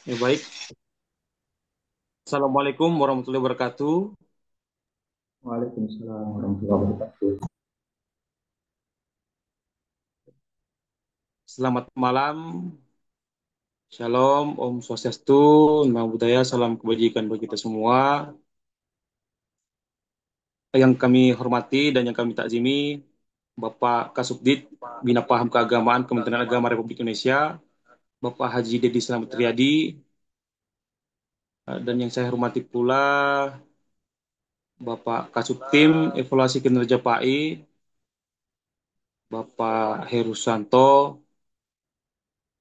Ya baik. Assalamualaikum warahmatullahi wabarakatuh. Waalaikumsalam warahmatullahi wabarakatuh. Selamat malam. Shalom, Om Swastiastu, Namo Buddhaya, salam kebajikan bagi kita semua. Yang kami hormati dan yang kami takzimi, Bapak Kasubdit Bina Paham Keagamaan Kementerian Agama Republik Indonesia, Bapak Haji Dedi Slamet Riyadi, dan yang saya hormati pula Bapak Kasubtim Evaluasi Kinerja PAI, Bapak Heru Santo,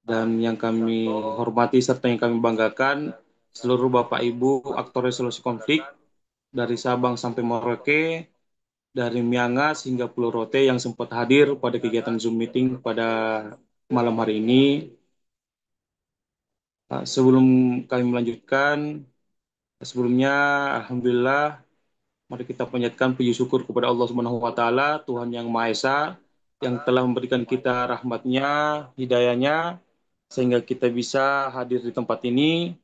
dan yang kami hormati serta yang kami banggakan seluruh Bapak Ibu aktor resolusi konflik dari Sabang sampai Merauke, dari Miangas hingga Pulau Rote yang sempat hadir pada kegiatan Zoom meeting pada malam hari ini. Sebelum kami melanjutkan, sebelumnya Alhamdulillah mari kita panjatkan puji syukur kepada Allah Subhanahu wa taala, Tuhan yang Maha Esa yang telah memberikan kita rahmatnya, hidayahnya sehingga kita bisa hadir di tempat ini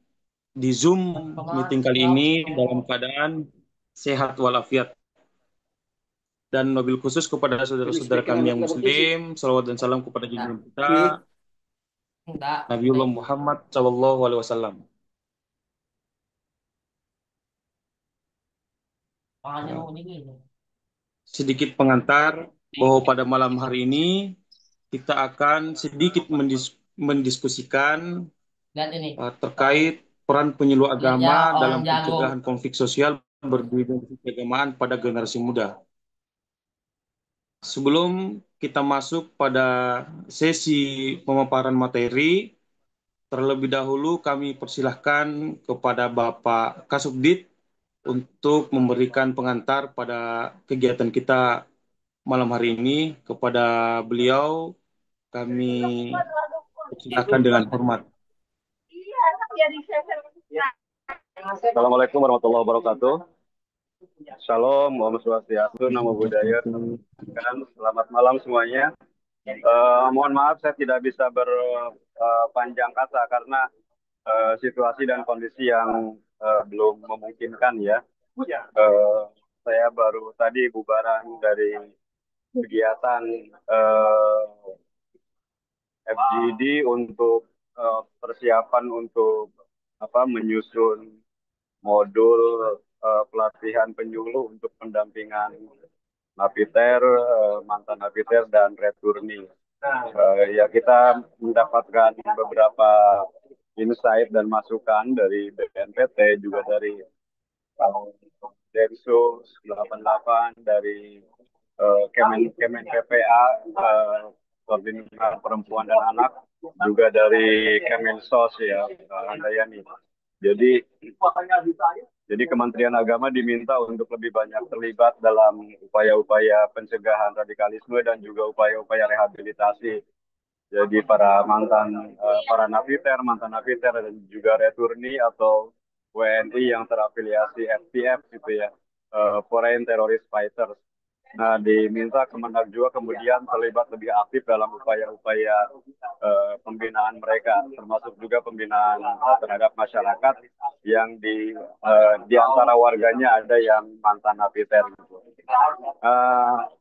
di Zoom meeting kali ini dalam keadaan sehat walafiat. Dan mobil khusus kepada saudara-saudara kami yang Muslim, salawat dan salam kepada junjungan kita, Nabiullah Muhammad Sallallahu Alaihi Wasallam. Nah, sedikit pengantar bahwa pada malam hari ini kita akan sedikit mendiskusikan terkait peran penyuluh agama dalam pencegahan konflik sosial berbeda keagamaan pada generasi muda. Sebelum kita masuk pada sesi pemaparan materi, terlebih dahulu kami persilahkan kepada Bapak Kasubdit untuk memberikan pengantar pada kegiatan kita malam hari ini. Kepada beliau kami persilahkan dengan hormat. Assalamualaikum warahmatullahi wabarakatuh. Shalom, Om Swastiastu, Namo Buddhaya. Selamat malam semuanya. Mohon maaf saya tidak bisa berpanjang kata karena situasi dan kondisi yang belum memungkinkan ya. Eh, saya baru tadi bubaran dari kegiatan FGD untuk persiapan untuk menyusun modul pelatihan penyuluh untuk pendampingan napiter, mantan napiter dan returni. Ya kita mendapatkan beberapa insight dan masukan dari BNPT juga dari Densus 88 dari Kemen PPA, Koordinasi Perempuan dan Anak, juga dari Kemensos ya, Handayani. Jadi jadi Kementerian Agama diminta untuk lebih banyak terlibat dalam upaya-upaya pencegahan radikalisme dan juga upaya-upaya rehabilitasi. Jadi para mantan napiter dan juga returni atau WNI yang terafiliasi FTF gitu ya, Foreign Terrorist Fighters. Nah, diminta Kemenag juga kemudian terlibat lebih aktif dalam upaya-upaya pembinaan mereka, termasuk juga pembinaan terhadap masyarakat yang di antara warganya ada yang mantan napiter.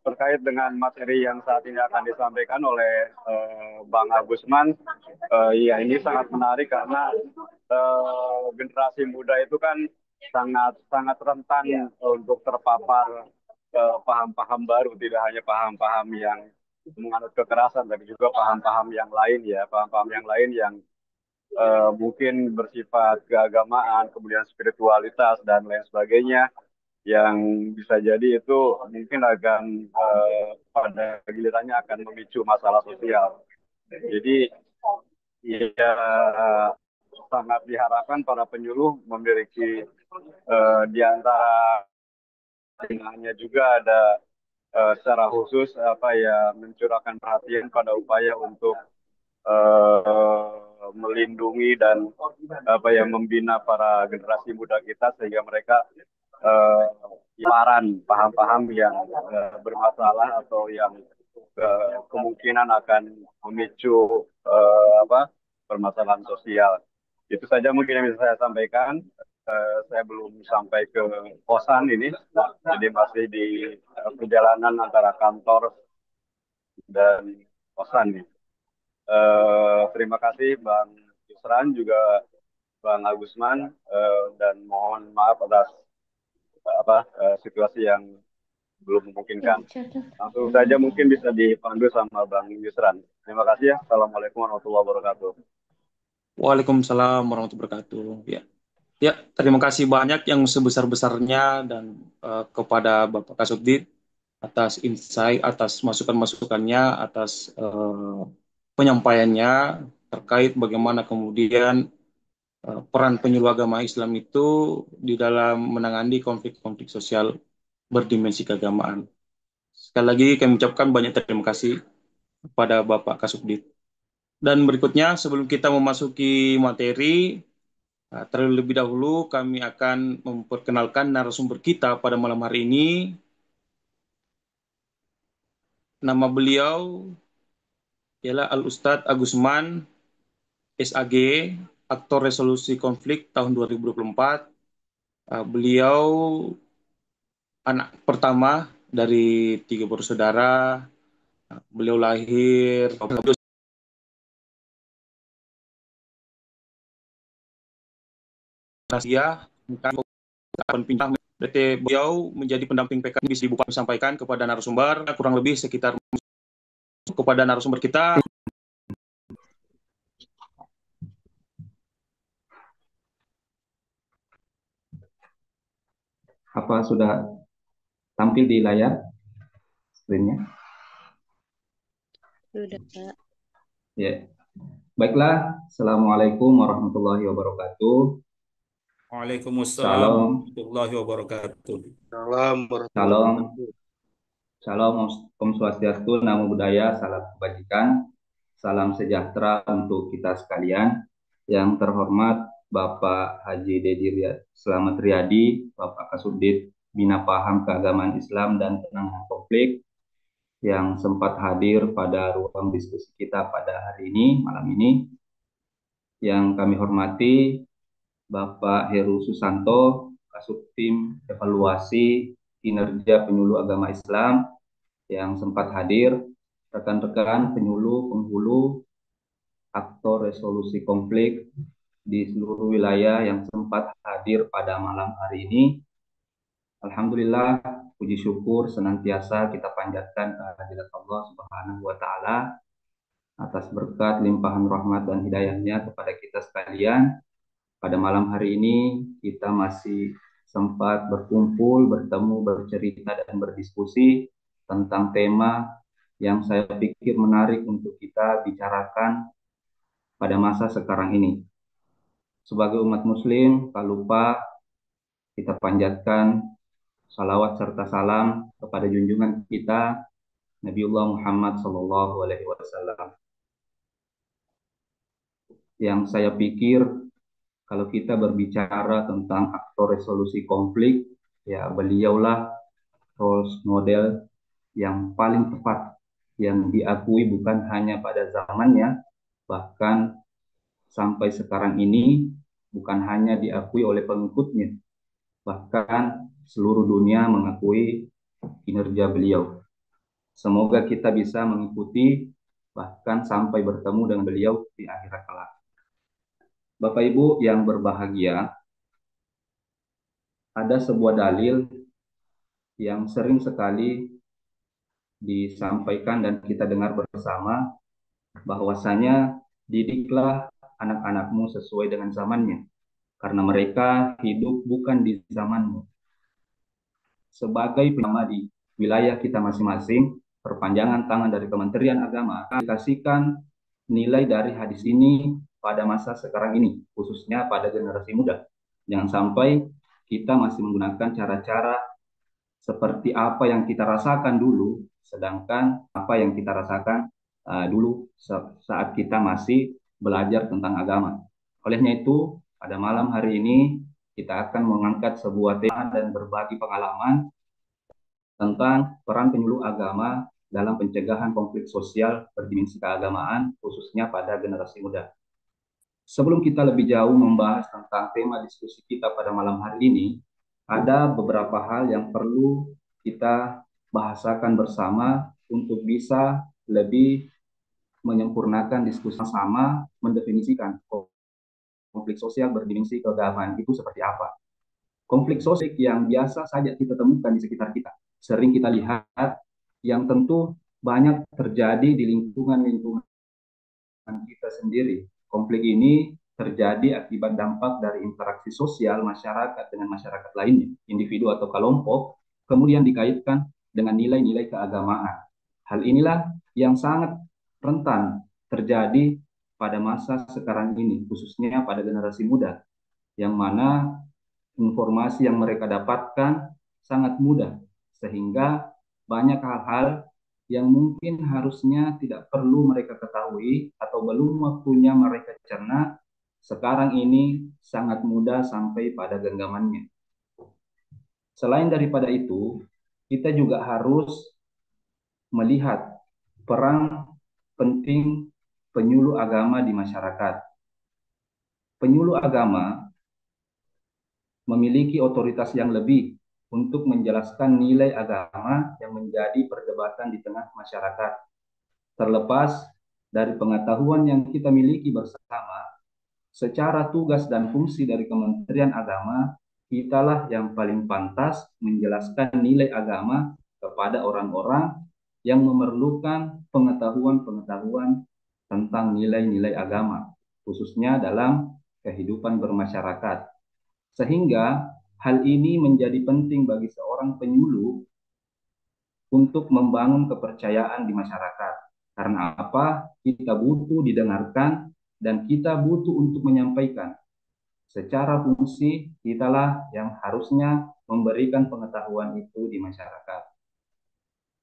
Terkait dengan materi yang saat ini akan disampaikan oleh Bang Agusman, ya ini sangat menarik karena generasi muda itu kan sangat sangat rentan untuk terpapar paham-paham baru, tidak hanya paham-paham yang menganut kekerasan, tapi juga paham-paham yang lain ya, paham-paham yang lain yang mungkin bersifat keagamaan, kemudian spiritualitas dan lain sebagainya, yang bisa jadi itu mungkin akan pada gilirannya akan memicu masalah sosial. Jadi ya sangat diharapkan para penyuluh memiliki di antara hanya juga ada secara khusus mencurahkan perhatian pada upaya untuk melindungi dan membina para generasi muda kita sehingga mereka eh, paham-paham yang bermasalah atau yang kemungkinan akan memicu permasalahan sosial. Itu saja mungkin yang bisa saya sampaikan. Saya belum sampai ke kosan ini, jadi masih di perjalanan antara kantor dan kosan nih. Terima kasih Bang Yusran juga Bang Agusman, dan mohon maaf atas situasi yang belum memungkinkan. Langsung saja mungkin bisa dipandu sama Bang Yusran. Terima kasih ya. Assalamualaikum warahmatullahi wabarakatuh. Waalaikumsalam warahmatullahi wabarakatuh. Ya, ya, terima kasih banyak yang sebesar-besarnya dan kepada Bapak Kasubdit atas insight, atas masukan-masukannya, atas penyampaiannya terkait bagaimana kemudian peran penyuluh agama Islam itu di dalam menangani konflik-konflik sosial berdimensi keagamaan. Sekali lagi kami ucapkan banyak terima kasih kepada Bapak Kasubdit. Dan berikutnya, sebelum kita memasuki materi, terlebih dahulu kami akan memperkenalkan narasumber kita pada malam hari ini. Nama beliau ialah Al-Ustadz Agusman, SAG, aktor resolusi konflik tahun 2024. Beliau anak pertama dari tiga bersaudara. Beliau lahir Asia, Kapan Pinang. Berarti beliau menjadi pendamping PK bisa dibuka sampaikan kepada narasumber kurang lebih sekitar kepada narasumber kita. Apa sudah tampil di layar screen-nya? Sudah, Pak. Ya. Baiklah, Assalamualaikum warahmatullahi wabarakatuh. Waalaikumsalam Salam, warahmatullahi wabarakatuh. Salam warahmatullahi salam, wabarakatuh. salam, Om Swastiastu, Namo Buddhaya, salam kebajikan, salam sejahtera untuk kita sekalian. Yang terhormat Bapak Haji Dedi Slamet Riyadi, Bapak Kasubdit Bina Paham Keagamaan Islam dan Penanganan Konflik, yang sempat hadir pada ruang diskusi kita pada hari ini, malam ini. Yang kami hormati Bapak Heru Susanto, Kasubtim Evaluasi Kinerja Penyuluh Agama Islam yang sempat hadir, rekan-rekan penyuluh, penghulu, aktor resolusi konflik di seluruh wilayah yang sempat hadir pada malam hari ini. Alhamdulillah, puji syukur senantiasa kita panjatkan kehadirat Allah Subhanahu wa Ta'ala atas berkat limpahan rahmat dan hidayahnya kepada kita sekalian. Pada malam hari ini kita masih sempat berkumpul, bertemu, bercerita dan berdiskusi tentang tema yang saya pikir menarik untuk kita bicarakan pada masa sekarang ini. Sebagai umat muslim, tak lupa kita panjatkan salawat serta salam kepada junjungan kita Nabiullah Muhammad SAW, yang saya pikir kalau kita berbicara tentang aktor resolusi konflik, ya beliaulah role model yang paling tepat, yang diakui bukan hanya pada zamannya, bahkan sampai sekarang ini bukan hanya diakui oleh pengikutnya, bahkan seluruh dunia mengakui kinerja beliau. Semoga kita bisa mengikuti bahkan sampai bertemu dengan beliau di akhirat kelak. Bapak Ibu yang berbahagia, ada sebuah dalil yang sering sekali disampaikan dan kita dengar bersama, bahwasanya didiklah anak-anakmu sesuai dengan zamannya, karena mereka hidup bukan di zamanmu. Sebagai penama di wilayah kita masing-masing, perpanjangan tangan dari Kementerian Agama aplikasikan nilai dari hadis ini pada masa sekarang ini, khususnya pada generasi muda. Jangan sampai kita masih menggunakan cara-cara seperti apa yang kita rasakan dulu, sedangkan apa yang kita rasakan dulu saat kita masih belajar tentang agama. Olehnya itu, pada malam hari ini kita akan mengangkat sebuah tema dan berbagi pengalaman tentang peran penyuluh agama dalam pencegahan konflik sosial berdimensi keagamaan, khususnya pada generasi muda. Sebelum kita lebih jauh membahas tentang tema diskusi kita pada malam hari ini, ada beberapa hal yang perlu kita bahasakan bersama untuk bisa lebih menyempurnakan diskusi sama, mendefinisikan konflik sosial berdimensi keagamaan itu seperti apa. Konflik sosial yang biasa saja kita temukan di sekitar kita, sering kita lihat, yang tentu banyak terjadi di lingkungan-lingkungan kita sendiri. Konflik ini terjadi akibat dampak dari interaksi sosial masyarakat dengan masyarakat lainnya, individu atau kelompok, kemudian dikaitkan dengan nilai-nilai keagamaan. Hal inilah yang sangat rentan terjadi pada masa sekarang ini, khususnya pada generasi muda, yang mana informasi yang mereka dapatkan sangat mudah, sehingga banyak hal-hal yang mungkin harusnya tidak perlu mereka ketahui atau belum waktunya mereka cerna, sekarang ini sangat mudah sampai pada genggamannya. Selain daripada itu, kita juga harus melihat peran penting penyuluh agama di masyarakat. Penyuluh agama memiliki otoritas yang lebih untuk menjelaskan nilai agama yang menjadi perdebatan di tengah masyarakat. Terlepas dari pengetahuan yang kita miliki bersama, secara tugas dan fungsi dari Kementerian Agama, kitalah yang paling pantas menjelaskan nilai agama kepada orang-orang yang memerlukan pengetahuan-pengetahuan tentang nilai-nilai agama, khususnya dalam kehidupan bermasyarakat. Sehingga hal ini menjadi penting bagi seorang penyuluh untuk membangun kepercayaan di masyarakat. Karena apa? Kita butuh didengarkan dan kita butuh untuk menyampaikan. Secara fungsi, kitalah yang harusnya memberikan pengetahuan itu di masyarakat.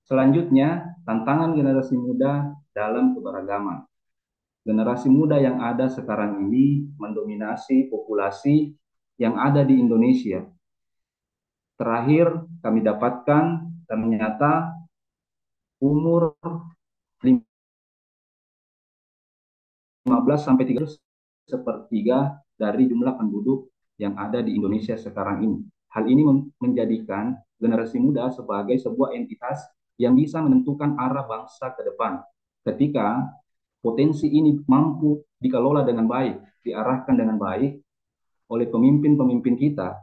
Selanjutnya, tantangan generasi muda dalam keberagaman. Generasi muda yang ada sekarang ini mendominasi populasi yang ada di Indonesia. Terakhir kami dapatkan ternyata umur 15 sampai 30 sepertiga dari jumlah penduduk yang ada di Indonesia sekarang ini. Hal ini menjadikan generasi muda sebagai sebuah entitas yang bisa menentukan arah bangsa ke depan. Ketika potensi ini mampu dikelola dengan baik, diarahkan dengan baik oleh pemimpin-pemimpin kita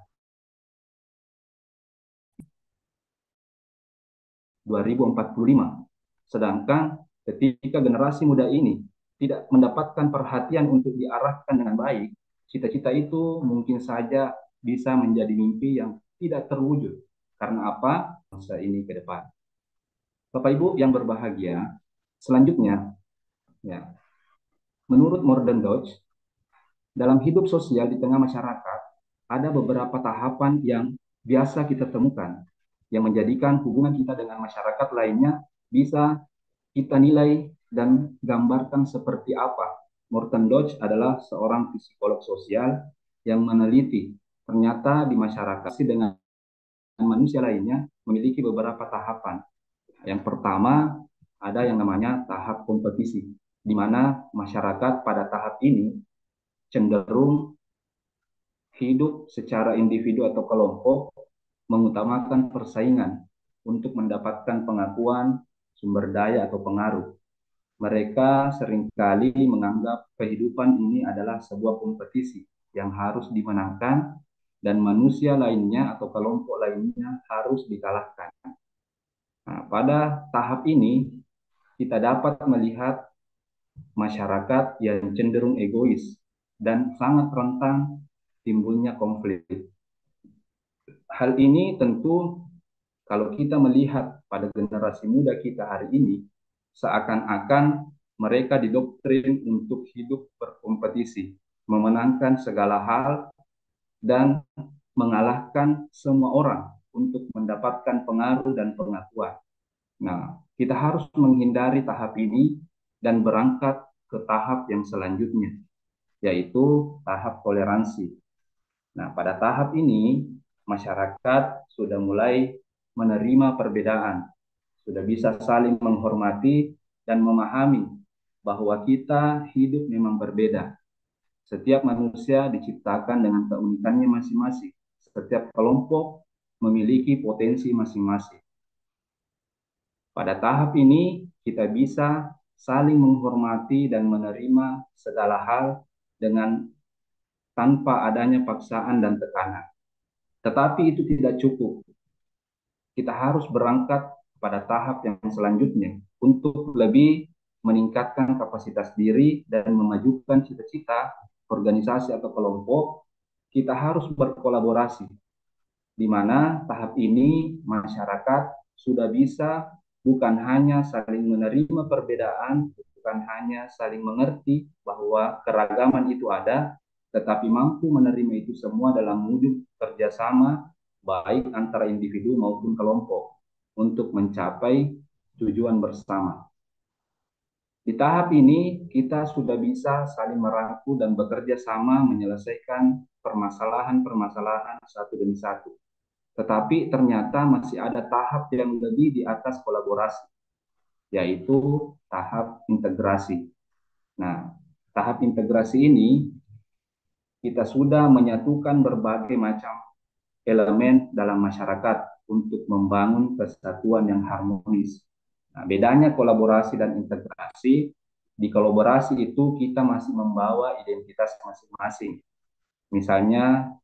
2045. Sedangkan ketika generasi muda ini tidak mendapatkan perhatian untuk diarahkan dengan baik, cita-cita itu mungkin saja bisa menjadi mimpi yang tidak terwujud. Karena apa? Masa ini ke depan. Bapak Ibu yang berbahagia, selanjutnya, ya, menurut Morgan Dodge, dalam hidup sosial di tengah masyarakat, ada beberapa tahapan yang biasa kita temukan, yang menjadikan hubungan kita dengan masyarakat lainnya bisa kita nilai dan gambarkan seperti apa. Morton Dodge adalah seorang psikolog sosial yang meneliti ternyata di masyarakat dengan manusia lainnya memiliki beberapa tahapan. Yang pertama ada yang namanya tahap kompetisi, di mana masyarakat pada tahap ini cenderung hidup secara individu atau kelompok, mengutamakan persaingan untuk mendapatkan pengakuan, sumber daya atau pengaruh. Mereka seringkali menganggap kehidupan ini adalah sebuah kompetisi yang harus dimenangkan dan manusia lainnya atau kelompok lainnya harus dikalahkan. Nah, pada tahap ini kita dapat melihat masyarakat yang cenderung egois dan sangat rentan timbulnya konflik. Hal ini tentu kalau kita melihat pada generasi muda kita hari ini, seakan-akan mereka didoktrin untuk hidup berkompetisi, memenangkan segala hal, dan mengalahkan semua orang untuk mendapatkan pengaruh dan pengakuan. Nah, kita harus menghindari tahap ini dan berangkat ke tahap yang selanjutnya, yaitu tahap toleransi. Nah, pada tahap ini, masyarakat sudah mulai menerima perbedaan, sudah bisa saling menghormati dan memahami bahwa kita hidup memang berbeda. Setiap manusia diciptakan dengan keunikannya masing-masing. Setiap kelompok memiliki potensi masing-masing. Pada tahap ini, kita bisa saling menghormati dan menerima segala hal dengan tanpa adanya paksaan dan tekanan. Tetapi itu tidak cukup. Kita harus berangkat pada tahap yang selanjutnya untuk lebih meningkatkan kapasitas diri dan memajukan cita-cita organisasi atau kelompok. Kita harus berkolaborasi, di mana tahap ini masyarakat sudah bisa bukan hanya saling menerima perbedaan, bukan hanya saling mengerti bahwa keragaman itu ada, tetapi mampu menerima itu semua dalam wujud kerjasama baik antara individu maupun kelompok untuk mencapai tujuan bersama. Di tahap ini kita sudah bisa saling merangkul dan bekerja sama menyelesaikan permasalahan-permasalahan satu demi satu. Tetapi ternyata masih ada tahap yang lebih di atas kolaborasi, yaitu tahap integrasi. Nah, tahap integrasi ini kita sudah menyatukan berbagai macam elemen dalam masyarakat untuk membangun kesatuan yang harmonis. Nah, bedanya kolaborasi dan integrasi, di kolaborasi itu kita masih membawa identitas masing-masing. Misalnya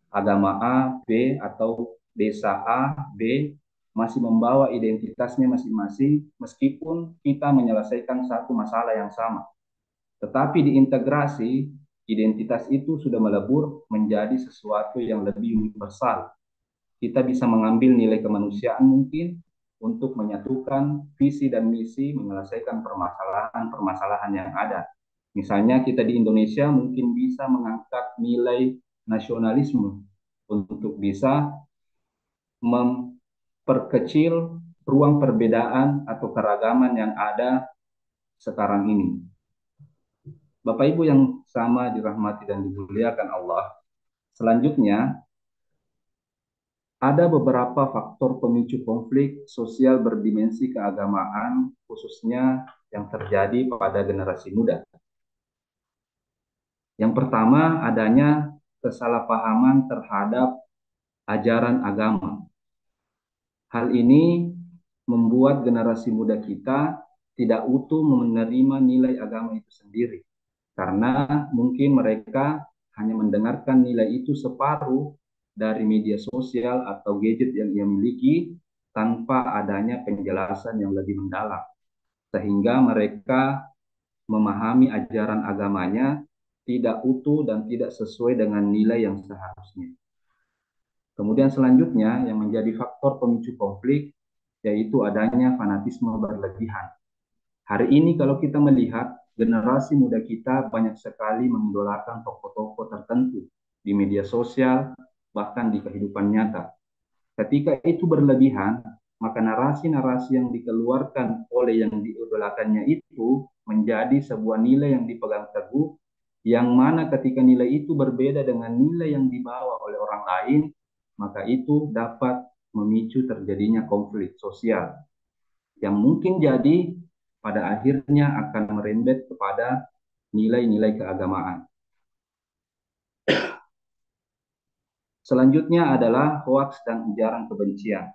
agama A, B, atau desa A, B masih membawa identitasnya masing-masing meskipun kita menyelesaikan satu masalah yang sama. Tetapi di integrasi, identitas itu sudah melebur menjadi sesuatu yang lebih universal. Kita bisa mengambil nilai kemanusiaan mungkin untuk menyatukan visi dan misi menyelesaikan permasalahan-permasalahan yang ada. Misalnya kita di Indonesia mungkin bisa mengangkat nilai nasionalisme untuk bisa memperkecil ruang perbedaan atau keragaman yang ada sekarang ini. Bapak Ibu yang sama dirahmati dan dimuliakan Allah. Selanjutnya, ada beberapa faktor pemicu konflik sosial berdimensi keagamaan, khususnya yang terjadi pada generasi muda. Yang pertama, adanya kesalahpahaman terhadap ajaran agama. Hal ini membuat generasi muda kita tidak utuh menerima nilai agama itu sendiri. Karena mungkin mereka hanya mendengarkan nilai itu separuh dari media sosial atau gadget yang ia miliki tanpa adanya penjelasan yang lebih mendalam. Sehingga mereka memahami ajaran agamanya tidak utuh dan tidak sesuai dengan nilai yang seharusnya. Kemudian selanjutnya yang menjadi faktor pemicu konflik yaitu adanya fanatisme berlebihan. Hari ini kalau kita melihat generasi muda kita banyak sekali mengidolakan tokoh-tokoh tertentu di media sosial, bahkan di kehidupan nyata. Ketika itu berlebihan, maka narasi-narasi yang dikeluarkan oleh yang diidolakannya itu menjadi sebuah nilai yang dipegang teguh, yang mana ketika nilai itu berbeda dengan nilai yang dibawa oleh orang lain, maka itu dapat memicu terjadinya konflik sosial yang mungkin jadi pada akhirnya akan merembet kepada nilai-nilai keagamaan. Selanjutnya adalah hoaks dan ujaran kebencian.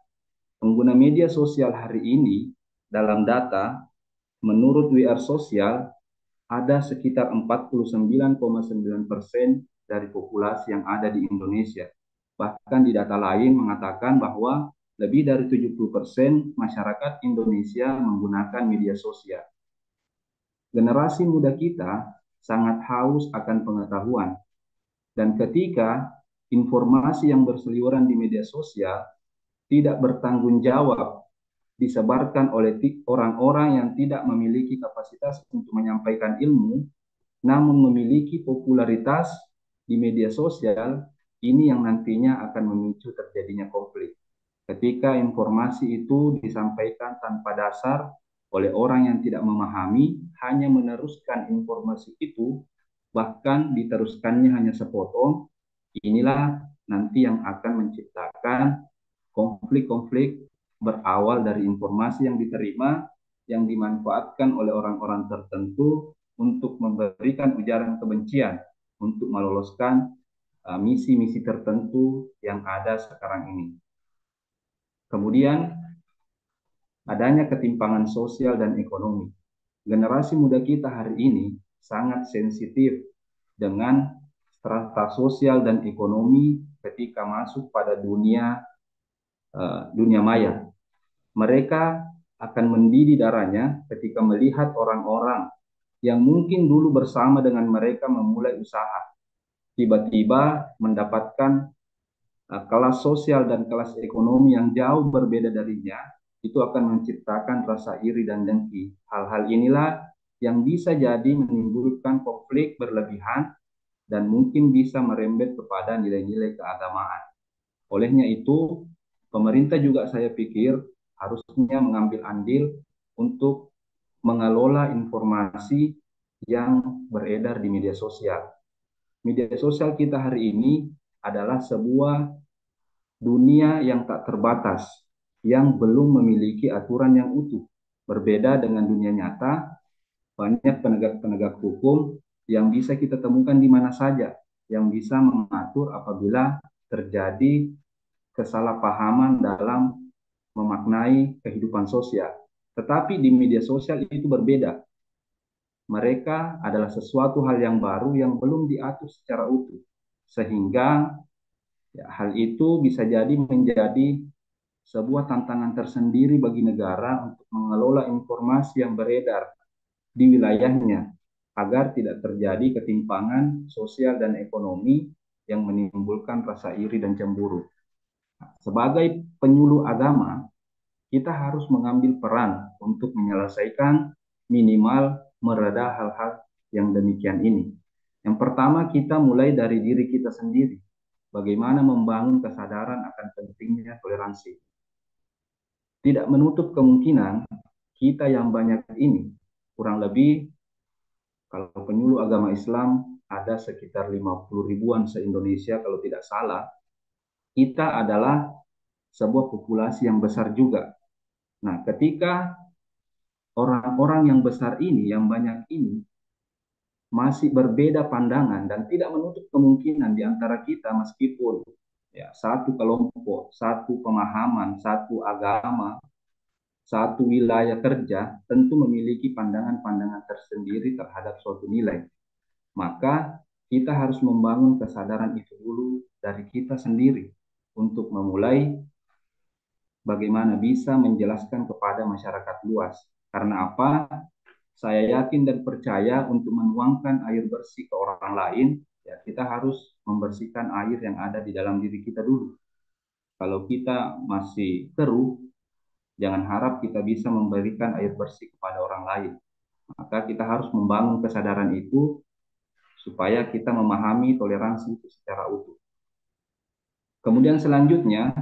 Pengguna media sosial hari ini dalam data menurut WR Sosial ada sekitar 49,9% dari populasi yang ada di Indonesia. Bahkan di data lain mengatakan bahwa lebih dari 70% masyarakat Indonesia menggunakan media sosial. Generasi muda kita sangat haus akan pengetahuan. Dan ketika informasi yang berseliweran di media sosial tidak bertanggung jawab disebarkan oleh orang-orang yang tidak memiliki kapasitas untuk menyampaikan ilmu, namun memiliki popularitas di media sosial, ini yang nantinya akan memicu terjadinya konflik. Ketika informasi itu disampaikan tanpa dasar oleh orang yang tidak memahami, hanya meneruskan informasi itu, bahkan diteruskannya hanya sepotong, inilah nanti yang akan menciptakan konflik-konflik berawal dari informasi yang diterima, yang dimanfaatkan oleh orang-orang tertentu untuk memberikan ujaran kebencian untuk meloloskan misi-misi tertentu yang ada sekarang ini. Kemudian adanya ketimpangan sosial dan ekonomi. Generasi muda kita hari ini sangat sensitif dengan strata sosial dan ekonomi ketika masuk pada dunia maya. Mereka akan mendidih darahnya ketika melihat orang-orang yang mungkin dulu bersama dengan mereka memulai usaha, tiba-tiba mendapatkan kelas sosial dan kelas ekonomi yang jauh berbeda darinya, itu akan menciptakan rasa iri dan dengki. Hal-hal inilah yang bisa jadi menimbulkan konflik berlebihan dan mungkin bisa merembet kepada nilai-nilai keagamaan. Olehnya itu, pemerintah juga saya pikir harusnya mengambil andil untuk mengelola informasi yang beredar di media sosial. Media sosial kita hari ini adalah sebuah dunia yang tak terbatas, yang belum memiliki aturan yang utuh. Berbeda dengan dunia nyata, banyak penegak-penegak hukum yang bisa kita temukan di mana saja, yang bisa mengatur apabila terjadi kesalahpahaman dalam memaknai kehidupan sosial. Tetapi di media sosial itu berbeda. Mereka adalah sesuatu hal yang baru yang belum diatur secara utuh. Sehingga hal itu bisa jadi menjadi sebuah tantangan tersendiri bagi negara untuk mengelola informasi yang beredar di wilayahnya agar tidak terjadi ketimpangan sosial dan ekonomi yang menimbulkan rasa iri dan cemburu. Sebagai penyuluh agama, kita harus mengambil peran untuk menyelesaikan minimal mereda hal-hal yang demikian ini. Yang pertama, kita mulai dari diri kita sendiri. Bagaimana membangun kesadaran akan pentingnya toleransi. Tidak menutup kemungkinan kita yang banyak ini, kurang lebih kalau penyuluh agama Islam ada sekitar 50 ribuan se-Indonesia kalau tidak salah, kita adalah sebuah populasi yang besar juga. Nah, ketika orang-orang yang besar ini, yang banyak ini, masih berbeda pandangan dan tidak menutup kemungkinan di antara kita meskipun ya satu kelompok, satu pemahaman, satu agama, satu wilayah kerja tentu memiliki pandangan-pandangan tersendiri terhadap suatu nilai. Maka kita harus membangun kesadaran itu dulu dari kita sendiri untuk memulai bagaimana bisa menjelaskan kepada masyarakat luas. Karena apa? Saya yakin dan percaya untuk menuangkan air bersih ke orang lain, ya kita harus membersihkan air yang ada di dalam diri kita dulu. Kalau kita masih keruh, jangan harap kita bisa memberikan air bersih kepada orang lain. Maka kita harus membangun kesadaran itu supaya kita memahami toleransi itu secara utuh. Kemudian selanjutnya,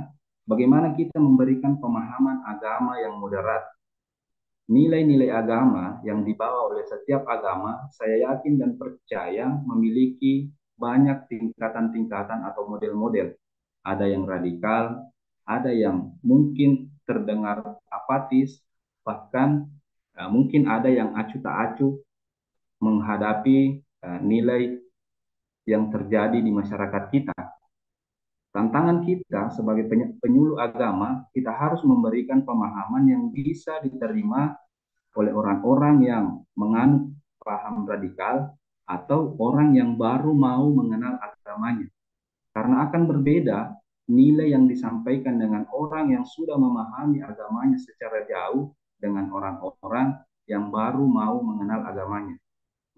bagaimana kita memberikan pemahaman agama yang moderat. Nilai-nilai agama yang dibawa oleh setiap agama, saya yakin dan percaya memiliki banyak tingkatan-tingkatan atau model-model. Ada yang radikal, ada yang mungkin terdengar apatis, bahkan mungkin ada yang acuh tak acuh menghadapi nilai yang terjadi di masyarakat kita. Tantangan kita sebagai penyuluh agama, kita harus memberikan pemahaman yang bisa diterima oleh orang-orang yang menganut paham radikal atau orang yang baru mau mengenal agamanya. Karena akan berbeda nilai yang disampaikan dengan orang yang sudah memahami agamanya secara jauh dengan orang-orang yang baru mau mengenal agamanya.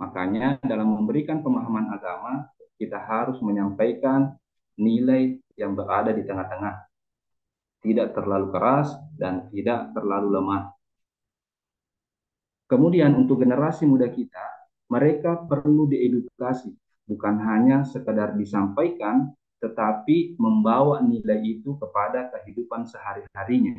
Makanya dalam memberikan pemahaman agama, kita harus menyampaikan nilai yang berada di tengah-tengah. Tidak terlalu keras dan tidak terlalu lemah. Kemudian untuk generasi muda kita, mereka perlu diedukasi, bukan hanya sekedar disampaikan, tetapi membawa nilai itu kepada kehidupan sehari-harinya.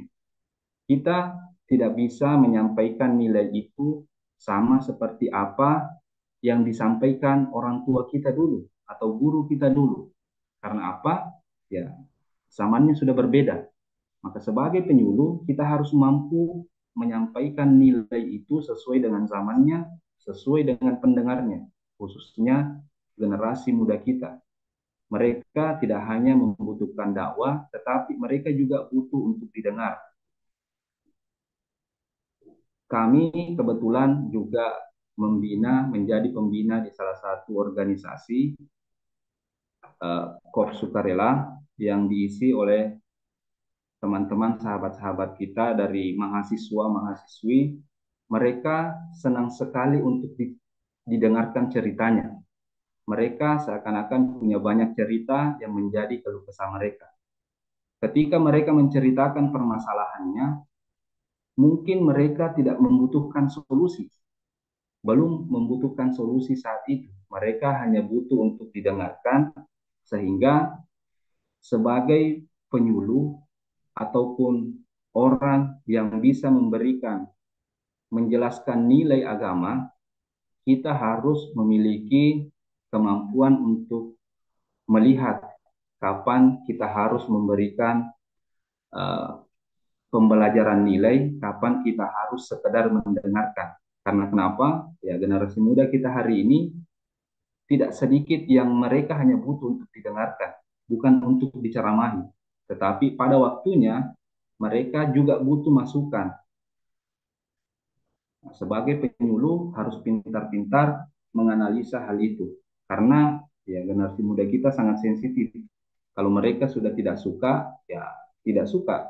Kita tidak bisa menyampaikan nilai itu sama seperti apa yang disampaikan orang tua kita dulu atau guru kita dulu. Karena apa? Ya, zamannya sudah berbeda. Maka sebagai penyuluh, kita harus mampu menyampaikan nilai itu sesuai dengan zamannya, sesuai dengan pendengarnya. Khususnya generasi muda kita. Mereka tidak hanya membutuhkan dakwah, tetapi mereka juga butuh untuk didengar. Kami kebetulan juga menjadi pembina di salah satu organisasi Korps Sukarela yang diisi oleh teman-teman sahabat-sahabat kita dari mahasiswa-mahasiswi. Mereka senang sekali untuk didengarkan ceritanya. Mereka seakan-akan punya banyak cerita yang menjadi keluh kesah mereka. Ketika mereka menceritakan permasalahannya, mungkin mereka tidak membutuhkan solusi, belum membutuhkan solusi saat itu. Mereka hanya butuh untuk didengarkan, sehingga sebagai penyuluh ataupun orang yang bisa menjelaskan nilai agama, kita harus memiliki kemampuan untuk melihat kapan kita harus memberikan uh, pembelajaran nilai, kapan kita harus sekedar mendengarkan. Karena kenapa? Ya, generasi muda kita hari ini tidak sedikit yang mereka hanya butuh untuk didengarkan, bukan untuk diceramahi. Tetapi pada waktunya mereka juga butuh masukan. Sebagai penyuluh harus pintar-pintar menganalisa hal itu. Karena ya generasi muda kita sangat sensitif. Kalau mereka sudah tidak suka, ya tidak suka.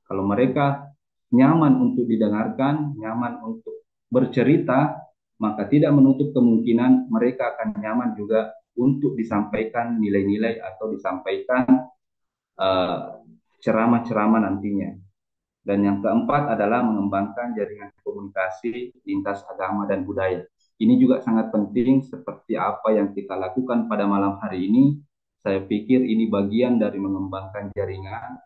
Kalau mereka nyaman untuk didengarkan, nyaman untuk bercerita, maka tidak menutup kemungkinan mereka akan nyaman juga untuk disampaikan nilai-nilai atau disampaikan uh, ceramah-ceramah nantinya. Dan yang keempat adalah mengembangkan jaringan komunikasi lintas agama dan budaya. Ini juga sangat penting seperti apa yang kita lakukan pada malam hari ini. Saya pikir ini bagian dari mengembangkan jaringan,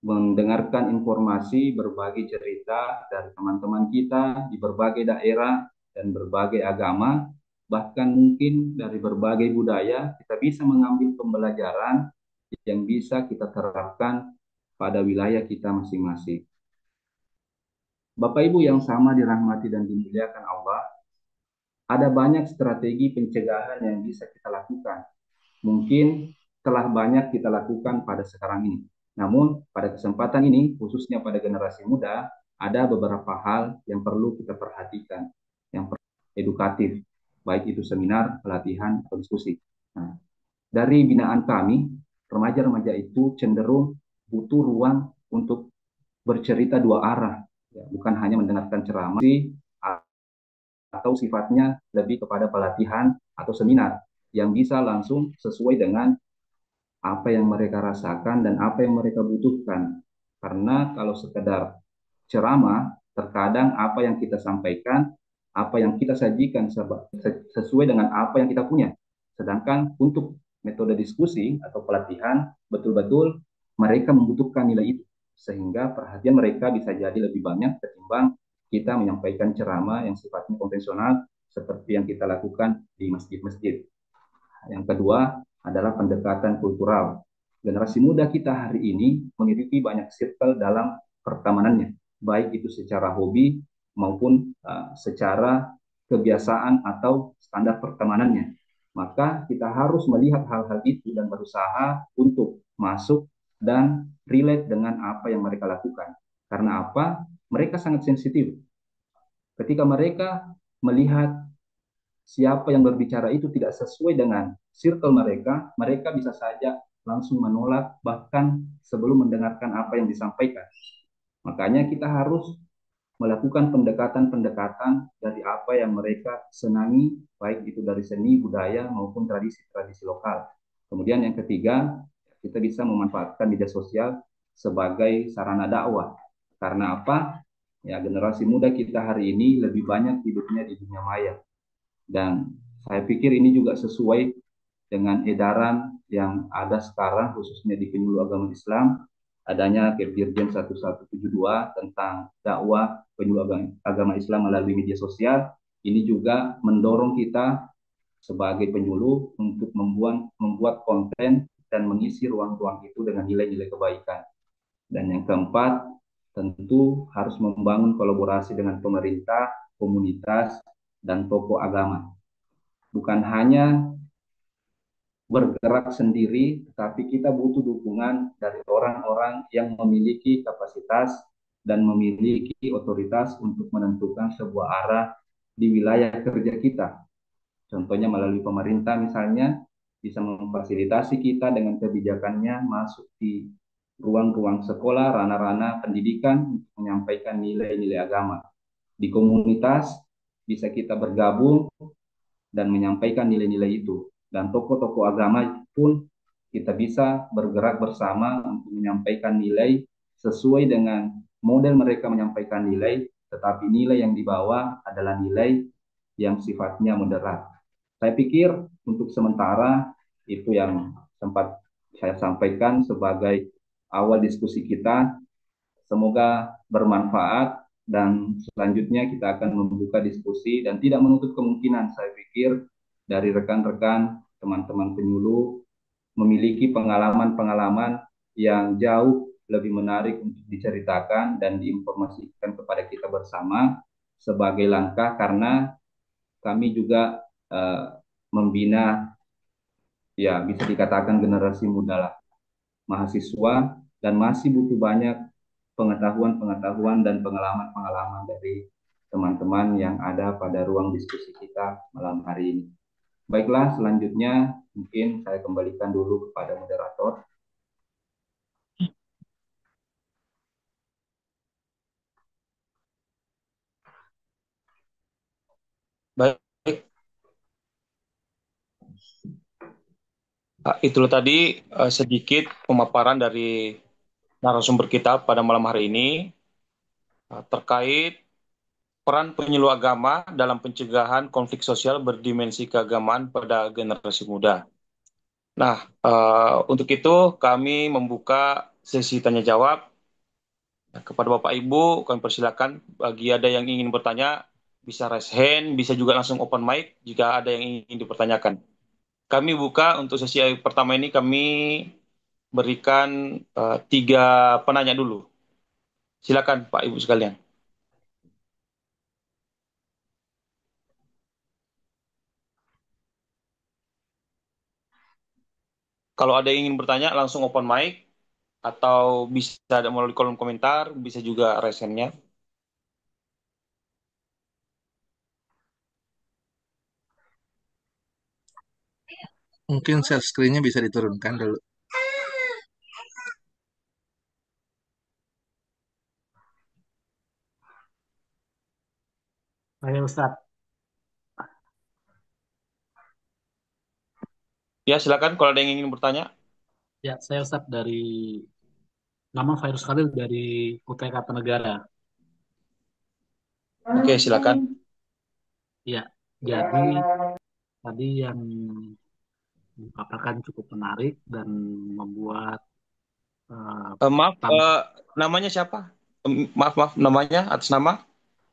mendengarkan informasi, berbagi cerita dari teman-teman kita di berbagai daerah dan berbagai agama, bahkan mungkin dari berbagai budaya, kita bisa mengambil pembelajaran yang bisa kita terapkan pada wilayah kita masing-masing. Bapak Ibu yang sama dirahmati dan dimuliakan Allah, ada banyak strategi pencegahan yang bisa kita lakukan. Mungkin telah banyak kita lakukan pada sekarang ini. Namun pada kesempatan ini, khususnya pada generasi muda, ada beberapa hal yang perlu kita perhatikan. Yang edukatif, baik itu seminar, pelatihan, atau diskusi. Nah, dari binaan kami, remaja-remaja itu cenderung butuh ruang untuk bercerita dua arah, ya, bukan hanya mendengarkan ceramah atau sifatnya lebih kepada pelatihan atau seminar yang bisa langsung sesuai dengan apa yang mereka rasakan dan apa yang mereka butuhkan. Karena kalau sekedar ceramah, terkadang apa yang kita sampaikan, apa yang kita sajikan sesuai dengan apa yang kita punya. Sedangkan untuk metode diskusi atau pelatihan, betul-betul mereka membutuhkan nilai itu. Sehingga perhatian mereka bisa jadi lebih banyak ketimbang kita menyampaikan ceramah yang sifatnya konvensional seperti yang kita lakukan di masjid-masjid. Yang kedua adalah pendekatan kultural. Generasi muda kita hari ini memiliki banyak circle dalam pertemanannya, baik itu secara hobi maupun secara kebiasaan atau standar pertemanannya. Maka kita harus melihat hal-hal itu dan berusaha untuk masuk dan relate dengan apa yang mereka lakukan. Karena apa? Mereka sangat sensitif. Ketika mereka melihat siapa yang berbicara itu tidak sesuai dengan circle mereka, mereka bisa saja langsung menolak bahkan sebelum mendengarkan apa yang disampaikan. Makanya kita harus melakukan pendekatan-pendekatan dari apa yang mereka senangi, baik itu dari seni, budaya, maupun tradisi-tradisi lokal. Kemudian yang ketiga, kita bisa memanfaatkan media sosial sebagai sarana dakwah. Karena apa? Ya, generasi muda kita hari ini lebih banyak hidupnya di dunia maya. Dan saya pikir ini juga sesuai dengan edaran yang ada sekarang khususnya di penyuluh agama Islam, adanya Kepdirjen 1172 tentang dakwah penyuluh agama Islam melalui media sosial. Ini juga mendorong kita sebagai penyuluh untuk membuat konten dan mengisi ruang-ruang itu dengan nilai-nilai kebaikan. Dan yang keempat, tentu harus membangun kolaborasi dengan pemerintah, komunitas, dan tokoh agama. Bukan hanya bergerak sendiri, tetapi kita butuh dukungan dari orang-orang yang memiliki kapasitas dan memiliki otoritas untuk menentukan sebuah arah di wilayah kerja kita. Contohnya melalui pemerintah misalnya, bisa memfasilitasi kita dengan kebijakannya masuk di ruang-ruang sekolah, ranah-ranah pendidikan untuk menyampaikan nilai-nilai agama. Di komunitas bisa kita bergabung dan menyampaikan nilai-nilai itu. Dan tokoh-tokoh agama pun kita bisa bergerak bersama untuk menyampaikan nilai sesuai dengan model mereka menyampaikan nilai, tetapi nilai yang dibawa adalah nilai yang sifatnya moderat. Saya pikir untuk sementara itu yang sempat saya sampaikan sebagai awal diskusi kita. Semoga bermanfaat dan selanjutnya kita akan membuka diskusi dan tidak menutup kemungkinan saya pikir dari rekan-rekan teman-teman penyuluh memiliki pengalaman-pengalaman yang jauh lebih menarik untuk diceritakan dan diinformasikan kepada kita bersama sebagai langkah karena kami juga membina ya bisa dikatakan generasi muda lah mahasiswa dan masih butuh banyak pengetahuan-pengetahuan dan pengalaman-pengalaman dari teman-teman yang ada pada ruang diskusi kita malam hari ini. Baiklah, selanjutnya mungkin saya kembalikan dulu kepada moderator. Baik, itulah tadi sedikit pemaparan dari narasumber kita pada malam hari ini terkait peran penyuluh agama dalam pencegahan konflik sosial berdimensi keagamaan pada generasi muda. Nah, untuk itu kami membuka sesi tanya jawab. Kepada Bapak Ibu, kami persilakan bagi ada yang ingin bertanya, bisa raise hand, bisa juga langsung open mic jika ada yang ingin dipertanyakan. Kami buka untuk sesi pertama ini, kami berikan 3 penanya dulu. Silakan Pak Ibu sekalian. Kalau ada yang ingin bertanya, langsung open mic, atau bisa melalui kolom komentar, bisa juga raise hand-nya. Mungkin share screen-nya bisa diturunkan dulu. Saya Ustadz. Ya, silakan kalau ada yang ingin bertanya. Ya, saya Ustadz dari nama Virus Khalil dari Kutai Kartanegara. Oke, silakan. Ya, jadi tadi yang dipaparkan cukup menarik dan membuat Maaf, namanya siapa? Maaf, namanya atas nama?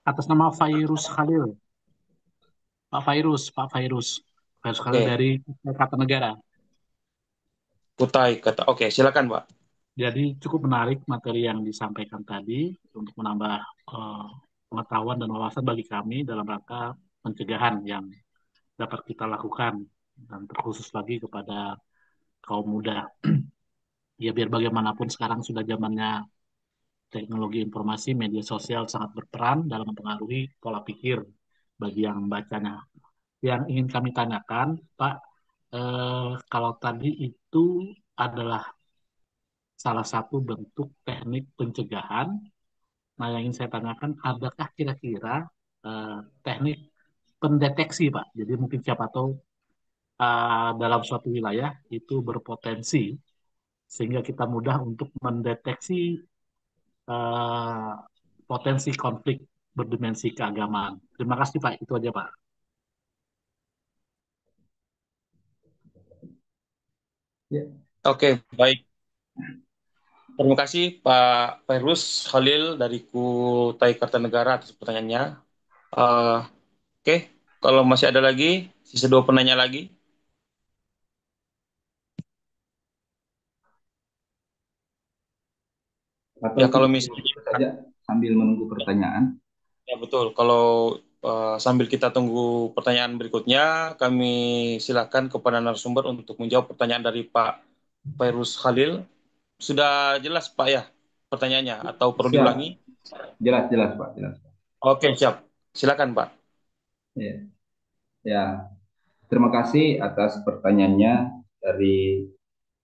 atas nama Virus Khalil, Pak Virus Khalil Oke, dari Kutai Kartanegara. Kutai kata. Oke, silakan, Pak. Jadi cukup menarik materi yang disampaikan tadi untuk menambah eh, pengetahuan dan wawasan bagi kami dalam rangka pencegahan yang dapat kita lakukan dan terkhusus lagi kepada kaum muda. Ya biar bagaimanapun sekarang sudah zamannya teknologi informasi, media sosial sangat berperan dalam mempengaruhi pola pikir bagi yang membacanya. Yang ingin kami tanyakan, Pak, kalau tadi itu adalah salah satu bentuk teknik pencegahan, nah yang ingin saya tanyakan, adakah kira-kira teknik pendeteksi, Pak? Jadi mungkin siapa tahu dalam suatu wilayah itu berpotensi sehingga kita mudah untuk mendeteksi eh, potensi konflik berdimensi keagamaan. Terima kasih Pak, itu aja Pak. Ya, Oke, baik. Terima kasih Pak Virus Khalil dari Kutai Kartanegara atas pertanyaannya. Eh, Oke, kalau masih ada lagi, sisa 2 penanya lagi. atau Ya, kalau kita misalnya, diskusi saja sambil menunggu pertanyaan. ya betul. Kalau Sambil kita tunggu pertanyaan berikutnya, kami silakan kepada narasumber untuk menjawab pertanyaan dari Pak Fairuz Khalil. Sudah jelas Pak ya pertanyaannya atau perlu Siap, diulangi? jelas-jelas Pak, jelas Pak. Oke, siap. Silakan Pak. Ya, ya. Terima kasih atas pertanyaannya dari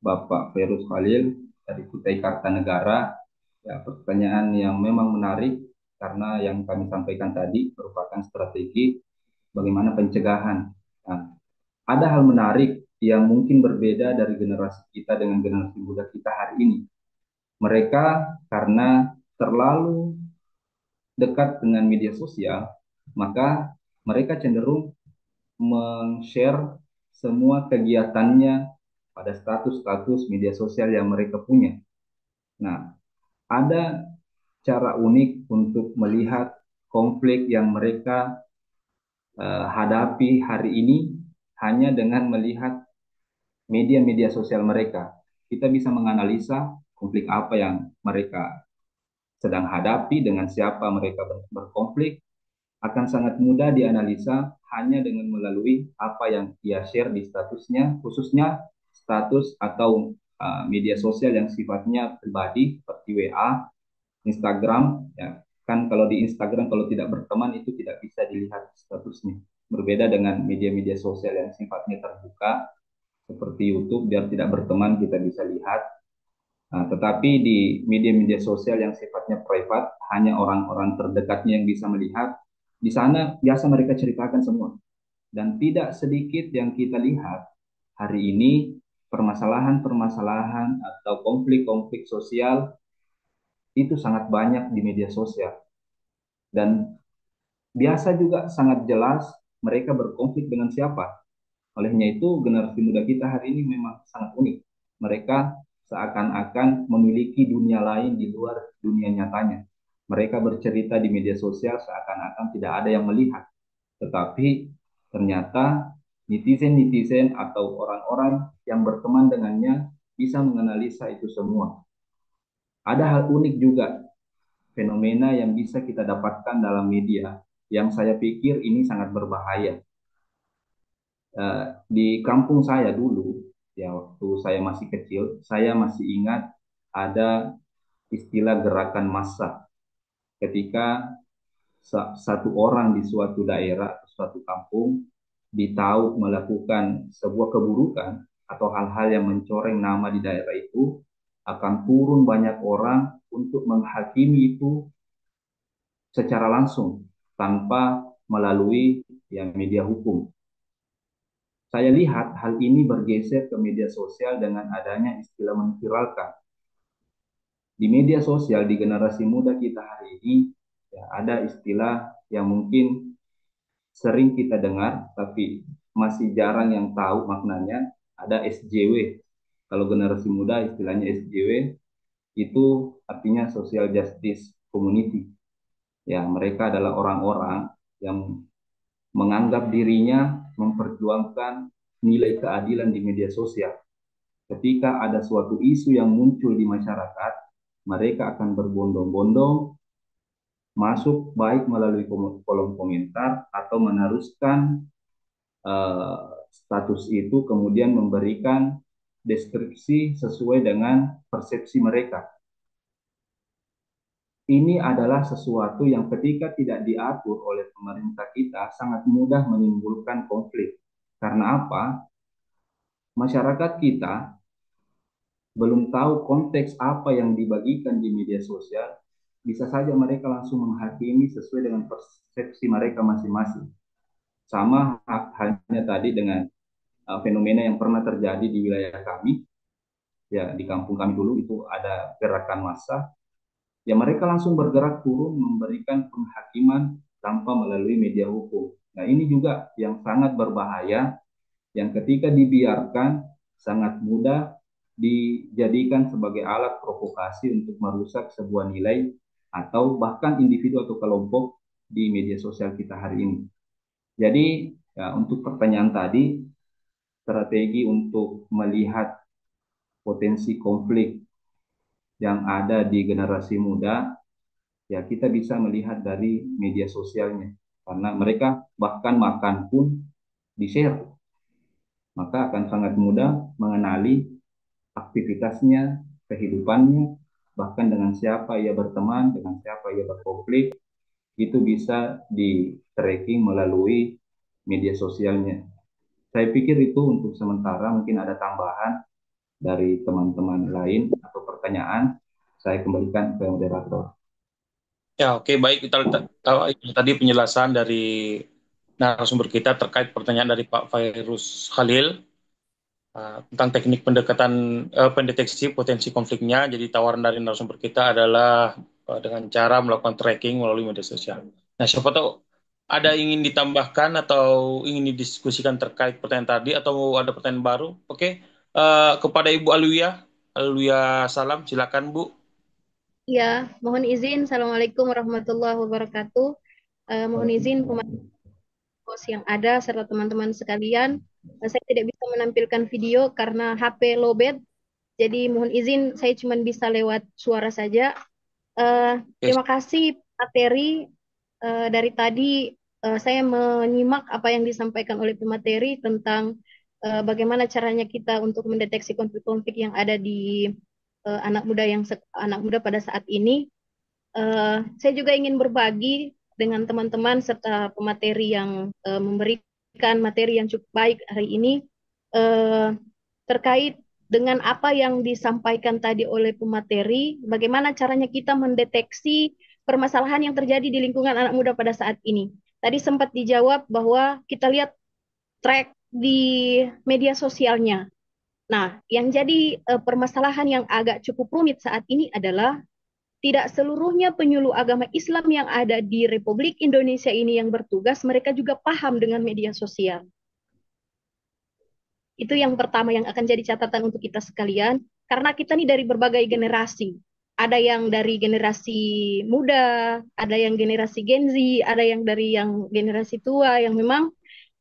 Bapak Ferus Khalil dari Kutai Kartanegara. Ya, pertanyaan yang memang menarik karena yang kami sampaikan tadi merupakan strategi bagaimana pencegahan. Nah, ada hal menarik yang mungkin berbeda dari generasi kita dengan generasi muda kita hari ini. Mereka karena terlalu dekat dengan media sosial, maka mereka cenderung men-share semua kegiatannya pada status-status media sosial yang mereka punya. Nah, ada cara unik untuk melihat konflik yang mereka hadapi hari ini hanya dengan melihat media-media sosial mereka. Kita bisa menganalisa konflik apa yang mereka sedang hadapi, dengan siapa mereka berkonflik, akan sangat mudah dianalisa hanya dengan melalui apa yang ia share di statusnya, khususnya status atau media sosial yang sifatnya pribadi seperti WA, Instagram. Ya, kan kalau di Instagram kalau tidak berteman itu tidak bisa dilihat statusnya. Berbeda dengan media-media sosial yang sifatnya terbuka seperti YouTube, biar tidak berteman kita bisa lihat. Nah, tetapi di media-media sosial yang sifatnya private, hanya orang-orang terdekatnya yang bisa melihat. Di sana biasa mereka ceritakan semua. Dan tidak sedikit yang kita lihat hari ini permasalahan-permasalahan atau konflik-konflik sosial itu sangat banyak di media sosial. Dan biasa juga sangat jelas mereka berkonflik dengan siapa. Olehnya itu generasi muda kita hari ini memang sangat unik. Mereka seakan-akan memiliki dunia lain di luar dunia nyatanya. Mereka bercerita di media sosial seakan-akan tidak ada yang melihat. Tetapi ternyata netizen-netizen atau orang-orang yang berteman dengannya bisa menganalisa itu semua. Ada hal unik juga, fenomena yang bisa kita dapatkan dalam media, yang saya pikir ini sangat berbahaya. Di kampung saya dulu, ya waktu saya masih kecil, saya masih ingat ada istilah gerakan massa. Ketika satu orang di suatu daerah, suatu kampung, ditahu melakukan sebuah keburukan atau hal-hal yang mencoreng nama di daerah itu, akan turun banyak orang untuk menghakimi itu secara langsung tanpa melalui ya media hukum. Saya lihat hal ini bergeser ke media sosial dengan adanya istilah memviralkan. Di media sosial di generasi muda kita hari ini ya, ada istilah yang mungkin sering kita dengar tapi masih jarang yang tahu maknanya, ada SJW. Kalau generasi muda istilahnya SJW itu artinya Social Justice Community. Ya, mereka adalah orang-orang yang menganggap dirinya memperjuangkan nilai keadilan di media sosial. Ketika ada suatu isu yang muncul di masyarakat, mereka akan berbondong-bondong masuk baik melalui kolom komentar atau meneruskan status itu kemudian memberikan deskripsi sesuai dengan persepsi mereka. Ini adalah sesuatu yang ketika tidak diatur oleh pemerintah kita sangat mudah menimbulkan konflik. Karena apa? Masyarakat kita belum tahu konteks apa yang dibagikan di media sosial, bisa saja mereka langsung menghakimi sesuai dengan persepsi mereka masing-masing. Sama halnya tadi dengan fenomena yang pernah terjadi di wilayah kami, ya di kampung kami dulu itu ada gerakan massa, ya mereka langsung bergerak turun memberikan penghakiman tanpa melalui media hukum. Nah ini juga yang sangat berbahaya, yang ketika dibiarkan sangat mudah dijadikan sebagai alat provokasi untuk merusak sebuah nilai atau bahkan individu atau kelompok di media sosial kita hari ini. Jadi ya, untuk pertanyaan tadi, strategi untuk melihat potensi konflik yang ada di generasi muda, ya kita bisa melihat dari media sosialnya. karena mereka bahkan makan pun di-share, maka akan sangat mudah mengenali aktivitasnya, kehidupannya, bahkan dengan siapa ia berteman, dengan siapa ia berkonflik, itu bisa di-tracking melalui media sosialnya. Saya pikir itu untuk sementara. Mungkin ada tambahan dari teman-teman lain atau pertanyaan, saya kembalikan ke moderator. Ya, oke, baik. Kita tadi penjelasan dari narasumber kita terkait pertanyaan dari Pak Fairuz Khalil tentang teknik pendekatan pendeteksi potensi konfliknya. Jadi tawaran dari narasumber kita adalah dengan cara melakukan tracking melalui media sosial. Nah, siapa tahu ada ingin ditambahkan atau ingin didiskusikan terkait pertanyaan tadi atau ada pertanyaan baru? Oke, kepada Ibu Alwiyah, Alwiyah Salam, silakan Bu. Ya, mohon izin. Assalamualaikum warahmatullahi wabarakatuh. Mohon izin pemain yang ada serta teman-teman sekalian. Saya tidak bisa menampilkan video karena HP lowbat. Jadi mohon izin, saya cuma bisa lewat suara saja. Terima kasih materi. Dari tadi saya menyimak apa yang disampaikan oleh pemateri tentang bagaimana caranya kita untuk mendeteksi konflik-konflik yang ada di anak muda pada saat ini. Saya juga ingin berbagi dengan teman-teman serta pemateri yang memberikan materi yang cukup baik hari ini terkait dengan apa yang disampaikan tadi oleh pemateri, bagaimana caranya kita mendeteksi permasalahan yang terjadi di lingkungan anak muda pada saat ini. Tadi sempat dijawab bahwa kita lihat track di media sosialnya. Nah, yang jadi permasalahan yang agak cukup rumit saat ini adalah tidak seluruhnya penyuluh agama Islam yang ada di Republik Indonesia ini yang bertugas, mereka juga paham dengan media sosial. Itu yang pertama yang akan jadi catatan untuk kita sekalian, karena kita nih dari berbagai generasi. Ada yang dari generasi muda, ada yang generasi Gen Z, ada yang dari yang generasi tua, yang memang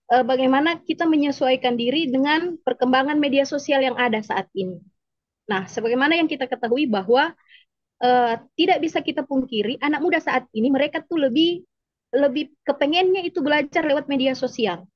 bagaimana kita menyesuaikan diri dengan perkembangan media sosial yang ada saat ini. Nah, sebagaimana yang kita ketahui bahwa tidak bisa kita pungkiri anak muda saat ini mereka tuh lebih kepengennya itu belajar lewat media sosial.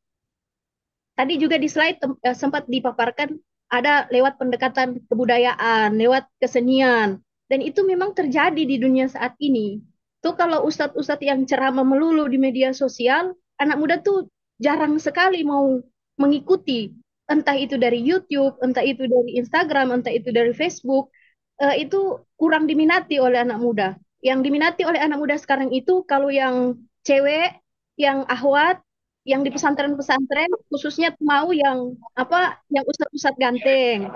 Tadi juga di slide sempat dipaparkan ada lewat pendekatan kebudayaan, lewat kesenian, dan itu memang terjadi di dunia saat ini. Tuh kalau ustadz-ustadz yang ceramah melulu di media sosial, anak muda tuh jarang sekali mau mengikuti, entah itu dari YouTube, entah itu dari Instagram, entah itu dari Facebook. Itu kurang diminati oleh anak muda. Yang diminati oleh anak muda sekarang itu kalau yang cewek, yang ahwat, yang di pesantren-pesantren khususnya mau yang apa, yang ustadz-ustadz ganteng.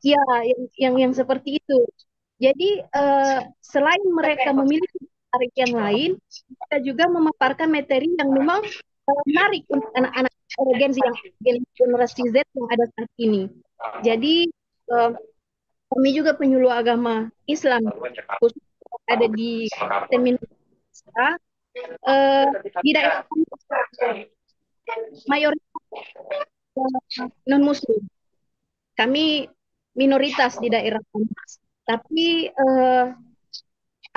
Ya, yang seperti itu. Jadi selain mereka memiliki tarik yang lain, kita juga memaparkan materi yang memang menarik untuk anak-anak generasi Z yang ada saat ini. Jadi kami juga penyuluh agama Islam khusus ada di seminar di daerah mayoritas non muslim. Kami minoritas di daerah kami. Tapi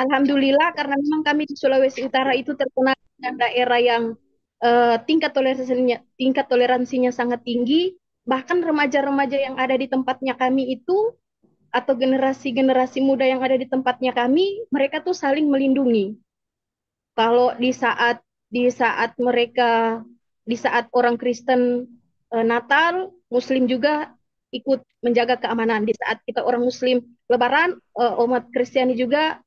alhamdulillah karena memang kami di Sulawesi Utara itu terkenal dengan daerah yang tingkat toleransinya sangat tinggi, bahkan remaja-remaja yang ada di tempatnya kami itu atau generasi-generasi muda yang ada di tempatnya kami, mereka tuh saling melindungi. Kalau di saat mereka di saat orang Kristen Natal, Muslim juga ikut menjaga keamanan. Di saat kita orang Muslim Lebaran, umat Kristiani juga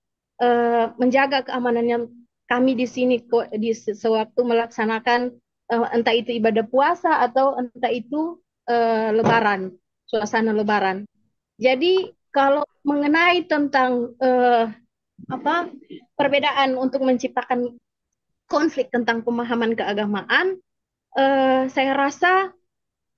menjaga keamanannya. Kami di sini di sewaktu melaksanakan entah itu ibadah puasa atau entah itu Lebaran, suasana Lebaran. Jadi kalau mengenai tentang perbedaan untuk menciptakan konflik tentang pemahaman keagamaan, saya rasa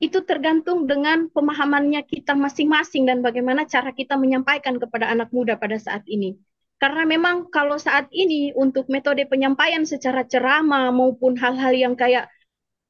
itu tergantung dengan pemahamannya kita masing-masing dan bagaimana cara kita menyampaikan kepada anak muda pada saat ini. Karena memang kalau saat ini untuk metode penyampaian secara ceramah maupun hal-hal yang kayak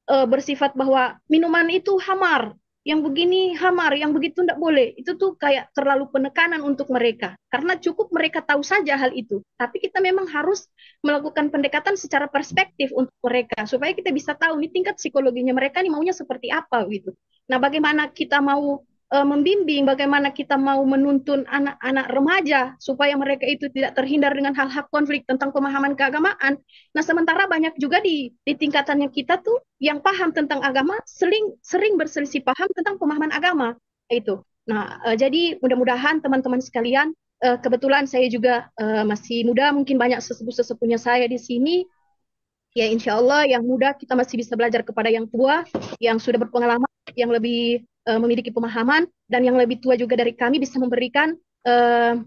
bersifat bahwa minuman itu hamar, yang begini hamar, yang begitu tidak boleh. Itu tuh kayak terlalu penekanan untuk mereka. Karena cukup mereka tahu saja hal itu. Tapi kita memang harus melakukan pendekatan secara perspektif untuk mereka. Supaya kita bisa tahu nih tingkat psikologinya mereka nih maunya seperti apa gitu. Nah, bagaimana kita mau membimbing, bagaimana kita mau menuntun anak-anak remaja supaya mereka itu tidak terhindar dengan hal-hal konflik tentang pemahaman keagamaan. Nah, sementara banyak juga di tingkatannya kita tuh yang paham tentang agama sering berselisih paham tentang pemahaman agama itu. Nah, jadi mudah-mudahan teman-teman sekalian, kebetulan saya juga masih muda, mungkin banyak sesepuh-sesepuhnya saya di sini. Ya, insya Allah yang muda kita masih bisa belajar kepada yang tua, yang sudah berpengalaman, yang lebih memiliki pemahaman, dan yang lebih tua juga dari kami bisa memberikan uh,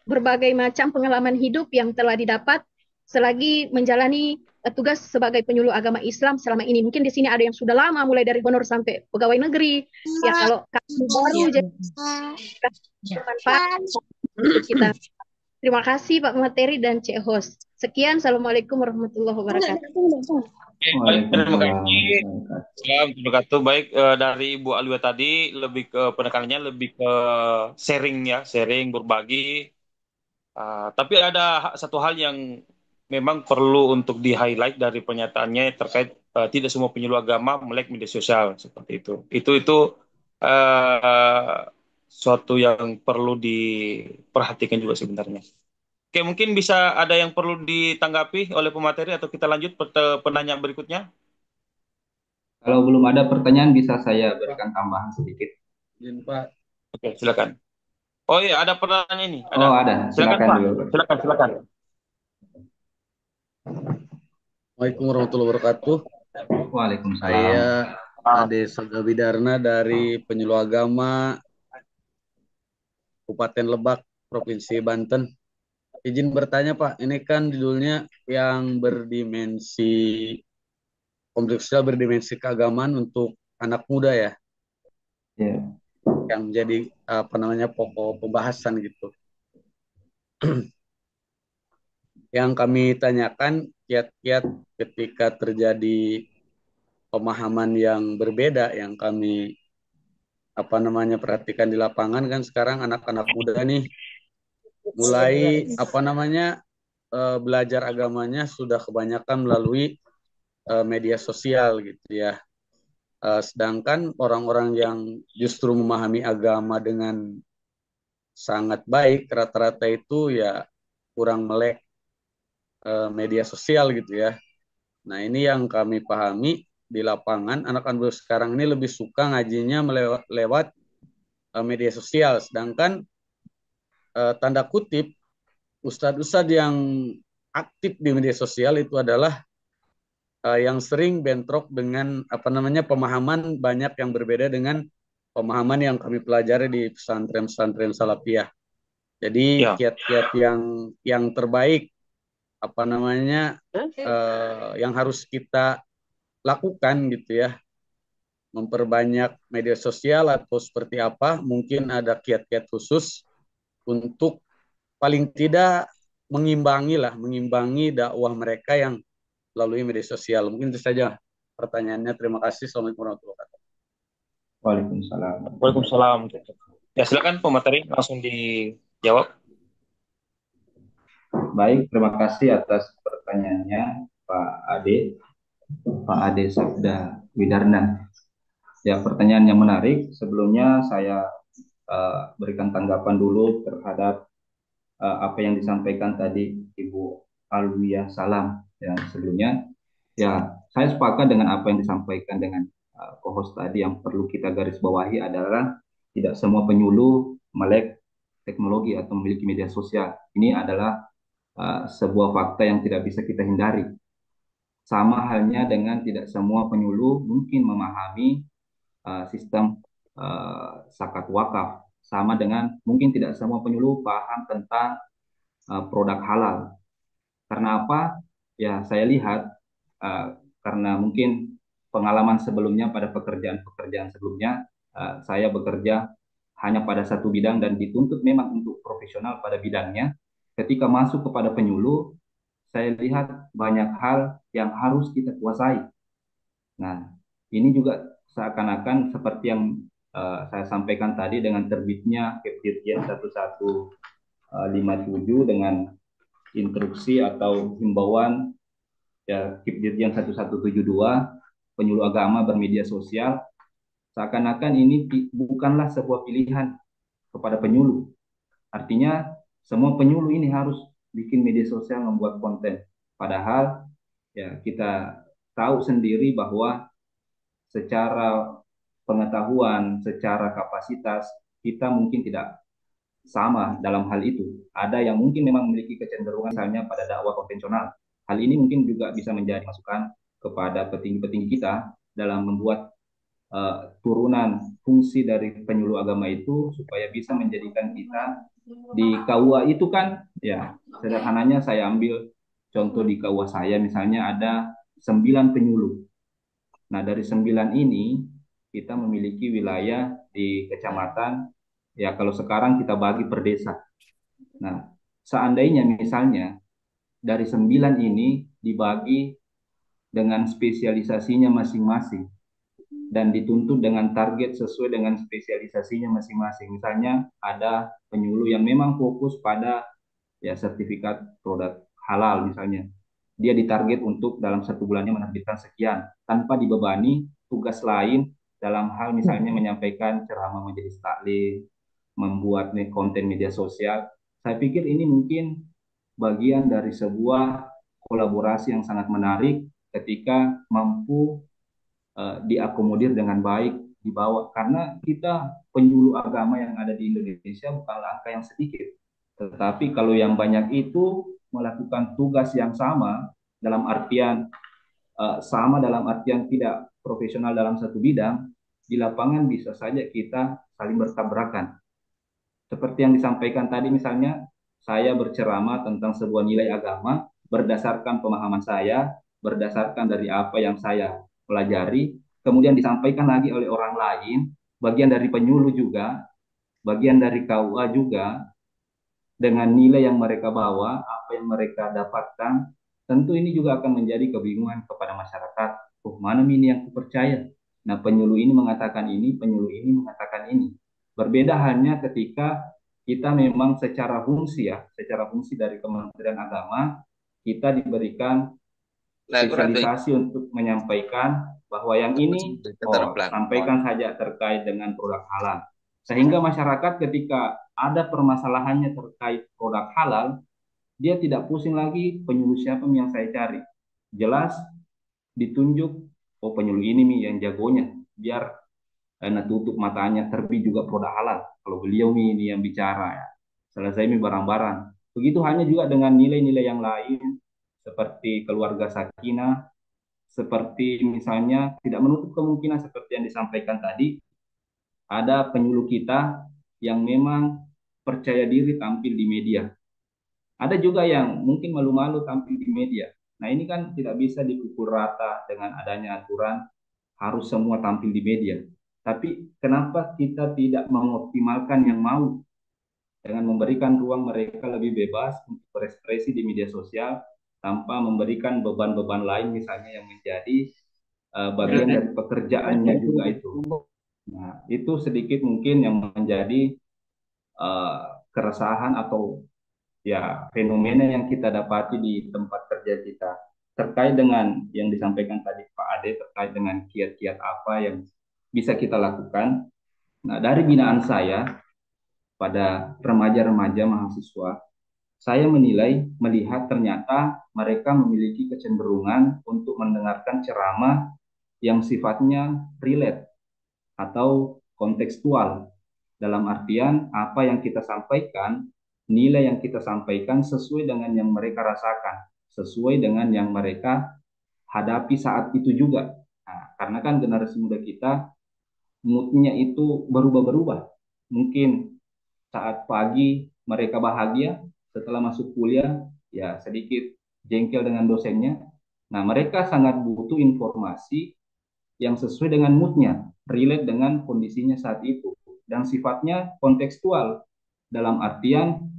berbagai macam pengalaman hidup yang telah didapat selagi menjalani tugas sebagai penyuluh agama Islam selama ini. Mungkin di sini ada yang sudah lama, mulai dari honor sampai pegawai negeri. Ya, kalau kami baru jadi bermanfaat untuk kita. Terima kasih Pak Materi dan Cek Host. Sekian, Assalamualaikum warahmatullahi wabarakatuh. Oke, baik, terima Waalaikumsalam kasih. warahmatullahi Salam, terima kasih. Baik, dari Ibu Alwa tadi lebih ke penekanannya lebih ke sharing ya, sharing berbagi. Tapi ada satu hal yang memang perlu untuk di-highlight dari pernyataannya terkait tidak semua penyuluh agama melek media sosial seperti itu. Itu uh, suatu yang perlu diperhatikan juga sebenarnya. Oke, mungkin bisa ada yang perlu ditanggapi oleh pemateri atau kita lanjut penanya berikutnya. Kalau belum ada pertanyaan bisa saya berikan tambahan sedikit. Izin Pak. Oke, silakan. Oh iya, ada pertanyaan ini. Oh, Ada. ada. Silakan Silakan Pak. dulu. Silakan. Assalamualaikum warahmatullahi wabarakatuh. Waalaikumsalam. Saya Ade Sagawidarna dari Penyuluh Agama Kabupaten Lebak, Provinsi Banten. Izin bertanya Pak, ini kan judulnya yang berdimensi kompleks sosial, berdimensi keagamaan untuk anak muda ya, Ya. yang menjadi pokok pembahasan gitu. Yang kami tanyakan kiat-kiat ketika terjadi pemahaman yang berbeda yang kami perhatikan di lapangan kan sekarang anak-anak muda nih mulai belajar agamanya sudah kebanyakan melalui media sosial gitu ya. Sedangkan orang-orang yang justru memahami agama dengan sangat baik rata-rata itu ya kurang melek media sosial gitu ya. Nah, ini yang kami pahami di lapangan, anak-anak sekarang ini lebih suka ngajinya lewat media sosial, sedangkan tanda kutip ustadz-ustadz yang aktif di media sosial itu adalah yang sering bentrok dengan pemahaman banyak yang berbeda dengan pemahaman yang kami pelajari di pesantren-pesantren salafiyah. Jadi kiat-kiat yang terbaik yang harus kita lakukan gitu ya, memperbanyak media sosial atau seperti apa, mungkin ada kiat-kiat khusus untuk paling tidak mengimbangi dakwah mereka yang melalui media sosial. Mungkin itu saja pertanyaannya. Terima kasih. Assalamualaikum warahmatullahi wabarakatuh. Waalaikumsalam. Waalaikumsalam. Ya, silakan pemateri langsung dijawab. Baik, terima kasih atas pertanyaannya Pak Ade Sabda Widarna. Ya, pertanyaan yang menarik. Sebelumnya saya berikan tanggapan dulu terhadap apa yang disampaikan tadi Ibu Alwiyah Salam yang sebelumnya. Ya, saya sepakat dengan apa yang disampaikan dengan co-host tadi. Yang perlu kita garis bawahi adalah tidak semua penyuluh melek teknologi atau memiliki media sosial. Ini adalah sebuah fakta yang tidak bisa kita hindari. Sama halnya dengan tidak semua penyuluh mungkin memahami sistem zakat wakaf. Sama dengan mungkin tidak semua penyuluh paham tentang produk halal. Karena apa? Ya, saya lihat karena mungkin pengalaman sebelumnya pada pekerjaan-pekerjaan sebelumnya, saya bekerja hanya pada satu bidang dan dituntut memang untuk profesional pada bidangnya. Ketika masuk kepada penyuluh, saya lihat banyak hal yang harus kita kuasai. Nah, ini juga seakan-akan seperti yang saya sampaikan tadi dengan terbitnya Kepdirjen 1157 dengan instruksi atau himbauan ya Kepdirjen 1172 penyuluh agama bermedia sosial, seakan-akan ini bukanlah sebuah pilihan kepada penyuluh. Artinya semua penyuluh ini harus bikin media sosial, membuat konten. Padahal ya kita tahu sendiri bahwa secara pengetahuan, secara kapasitas kita mungkin tidak sama dalam hal itu. Ada yang mungkin memang memiliki kecenderungan misalnya pada dakwah konvensional. Hal ini mungkin juga bisa menjadi masukan kepada petinggi-petinggi kita dalam membuat turunan fungsi dari penyuluh agama itu supaya bisa menjadikan kita di KUA itu kan ya sederhananya saya ambil contoh di KUA saya misalnya ada 9 penyuluh. Nah dari 9 ini kita memiliki wilayah di kecamatan ya kalau sekarang kita bagi per desa. Nah seandainya misalnya dari 9 ini dibagi dengan spesialisasinya masing-masing dan dituntut dengan target sesuai dengan spesialisasinya masing-masing. Misalnya ada penyuluh yang memang fokus pada ya sertifikat produk halal misalnya. Dia ditarget untuk dalam 1 bulannya menerbitkan sekian tanpa dibebani tugas lain dalam hal misalnya menyampaikan ceramah majelis taklim, membuat konten media sosial. Saya pikir ini mungkin bagian dari sebuah kolaborasi yang sangat menarik ketika mampu diakomodir dengan baik dibawa karena kita penyuluh agama yang ada di Indonesia bukanlah angka yang sedikit, tetapi kalau yang banyak itu melakukan tugas yang sama dalam artian tidak profesional dalam satu bidang, di lapangan bisa saja kita saling bertabrakan. Seperti yang disampaikan tadi misalnya, saya berceramah tentang sebuah nilai agama berdasarkan pemahaman saya, berdasarkan dari apa yang saya pelajari, kemudian disampaikan lagi oleh orang lain, bagian dari penyuluh juga, bagian dari KUA juga, dengan nilai yang mereka bawa, apa yang mereka dapatkan, tentu ini juga akan menjadi kebingungan kepada masyarakat. Oh, mana ini yang kupercaya? Nah, penyuluh ini mengatakan ini, penyuluh ini mengatakan ini. Berbeda hanya ketika kita memang secara fungsi ya, secara fungsi dari Kementerian Agama, kita diberikan spesialisasi untuk menyampaikan bahwa yang ini sampaikan saja terkait dengan produk halal. Sehingga masyarakat ketika ada permasalahannya terkait produk halal, dia tidak pusing lagi penyuluh siapa yang saya cari. Jelas ditunjuk, oh penyuluh ini nih yang jagonya, biar tutup matanya, terbit juga produk halal. Kalau beliau ini yang bicara ya, selesai ini barang-barang. Begitu hanya juga dengan nilai-nilai yang lain, seperti keluarga sakinah, seperti misalnya tidak menutup kemungkinan seperti yang disampaikan tadi, ada penyuluh kita yang memang percaya diri tampil di media. Ada juga yang mungkin malu-malu tampil di media. Nah ini kan tidak bisa dipukul rata dengan adanya aturan harus semua tampil di media. Tapi kenapa kita tidak mengoptimalkan yang mau dengan memberikan ruang mereka lebih bebas untuk berekspresi di media sosial tanpa memberikan beban-beban lain misalnya yang menjadi bagian dari pekerjaannya juga itu. Nah, itu sedikit mungkin yang menjadi keresahan atau ya fenomena yang kita dapati di tempat kerja kita terkait dengan yang disampaikan tadi Pak Ade terkait dengan kiat-kiat apa yang bisa kita lakukan. Nah, dari binaan saya pada remaja-remaja mahasiswa, saya melihat ternyata mereka memiliki kecenderungan untuk mendengarkan ceramah yang sifatnya relate atau kontekstual. Dalam artian apa yang kita sampaikan, nilai yang kita sampaikan sesuai dengan yang mereka rasakan, sesuai dengan yang mereka hadapi saat itu juga. Nah, karena kan generasi muda kita moodnya itu berubah-berubah. Mungkin saat pagi mereka bahagia, setelah masuk kuliah ya sedikit jengkel dengan dosennya. Nah, mereka sangat butuh informasi yang sesuai dengan moodnya, relate dengan kondisinya saat itu, dan sifatnya kontekstual, dalam artian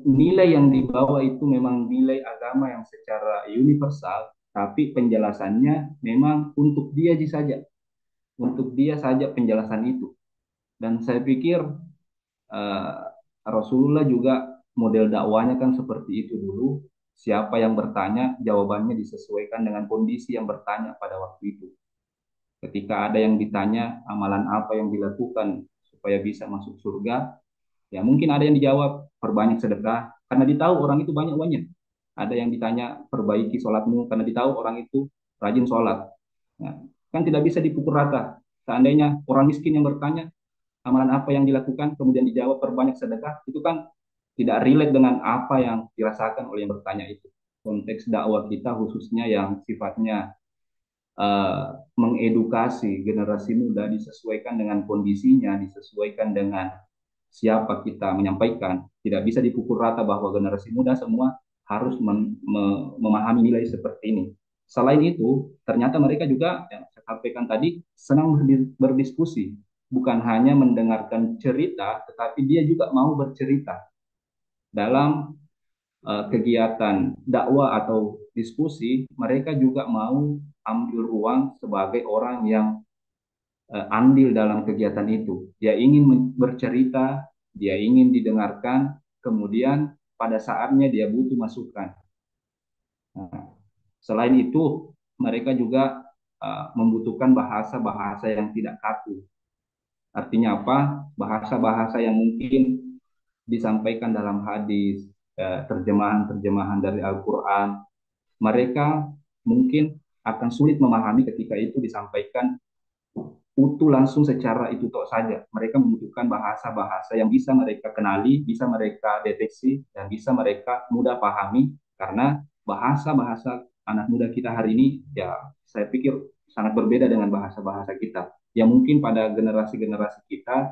nilai yang dibawa itu memang nilai agama yang secara universal, tapi penjelasannya memang untuk dia saja. untuk dia saja penjelasan itu. Dan saya pikir eh, Rasulullah juga model dakwanya kan seperti itu dulu. Siapa yang bertanya, jawabannya disesuaikan dengan kondisi yang bertanya pada waktu itu. Ketika ada yang ditanya amalan apa yang dilakukan supaya bisa masuk surga, ya mungkin ada yang dijawab perbanyak sedekah karena ditahu orang itu banyak-banyak. Ada yang ditanya perbaiki sholatmu karena ditahu orang itu rajin sholat. Nah, kan tidak bisa dipukul rata. Seandainya orang miskin yang bertanya amalan apa yang dilakukan kemudian dijawab perbanyak sedekah, itu kan tidak relate dengan apa yang dirasakan oleh yang bertanya itu. Konteks dakwah kita khususnya yang sifatnya eh, mengedukasi generasi muda disesuaikan dengan kondisinya, disesuaikan dengan siapa kita menyampaikan. Tidak bisa dipukul rata bahwa generasi muda semua harus memahami nilai seperti ini. Selain itu, ternyata mereka juga yang saya sampaikan tadi senang berdiskusi, bukan hanya mendengarkan cerita, tetapi dia juga mau bercerita dalam kegiatan dakwah atau diskusi. Mereka juga mau ambil ruang sebagai orang yang andil dalam kegiatan itu. Dia ingin bercerita, dia ingin didengarkan, kemudian pada saatnya dia butuh masukan. Nah, selain itu, mereka juga membutuhkan bahasa-bahasa yang tidak kaku. Artinya apa? Bahasa-bahasa yang mungkin disampaikan dalam hadis, terjemahan-terjemahan dari Al-Quran. Mereka mungkin akan sulit memahami ketika itu disampaikan utuh langsung secara itu tok saja. Mereka membutuhkan bahasa-bahasa yang bisa mereka kenali, bisa mereka deteksi, dan bisa mereka mudah pahami. Karena bahasa-bahasa anak muda kita hari ini, ya saya pikir sangat berbeda dengan bahasa-bahasa kita. Yang mungkin pada generasi-generasi kita,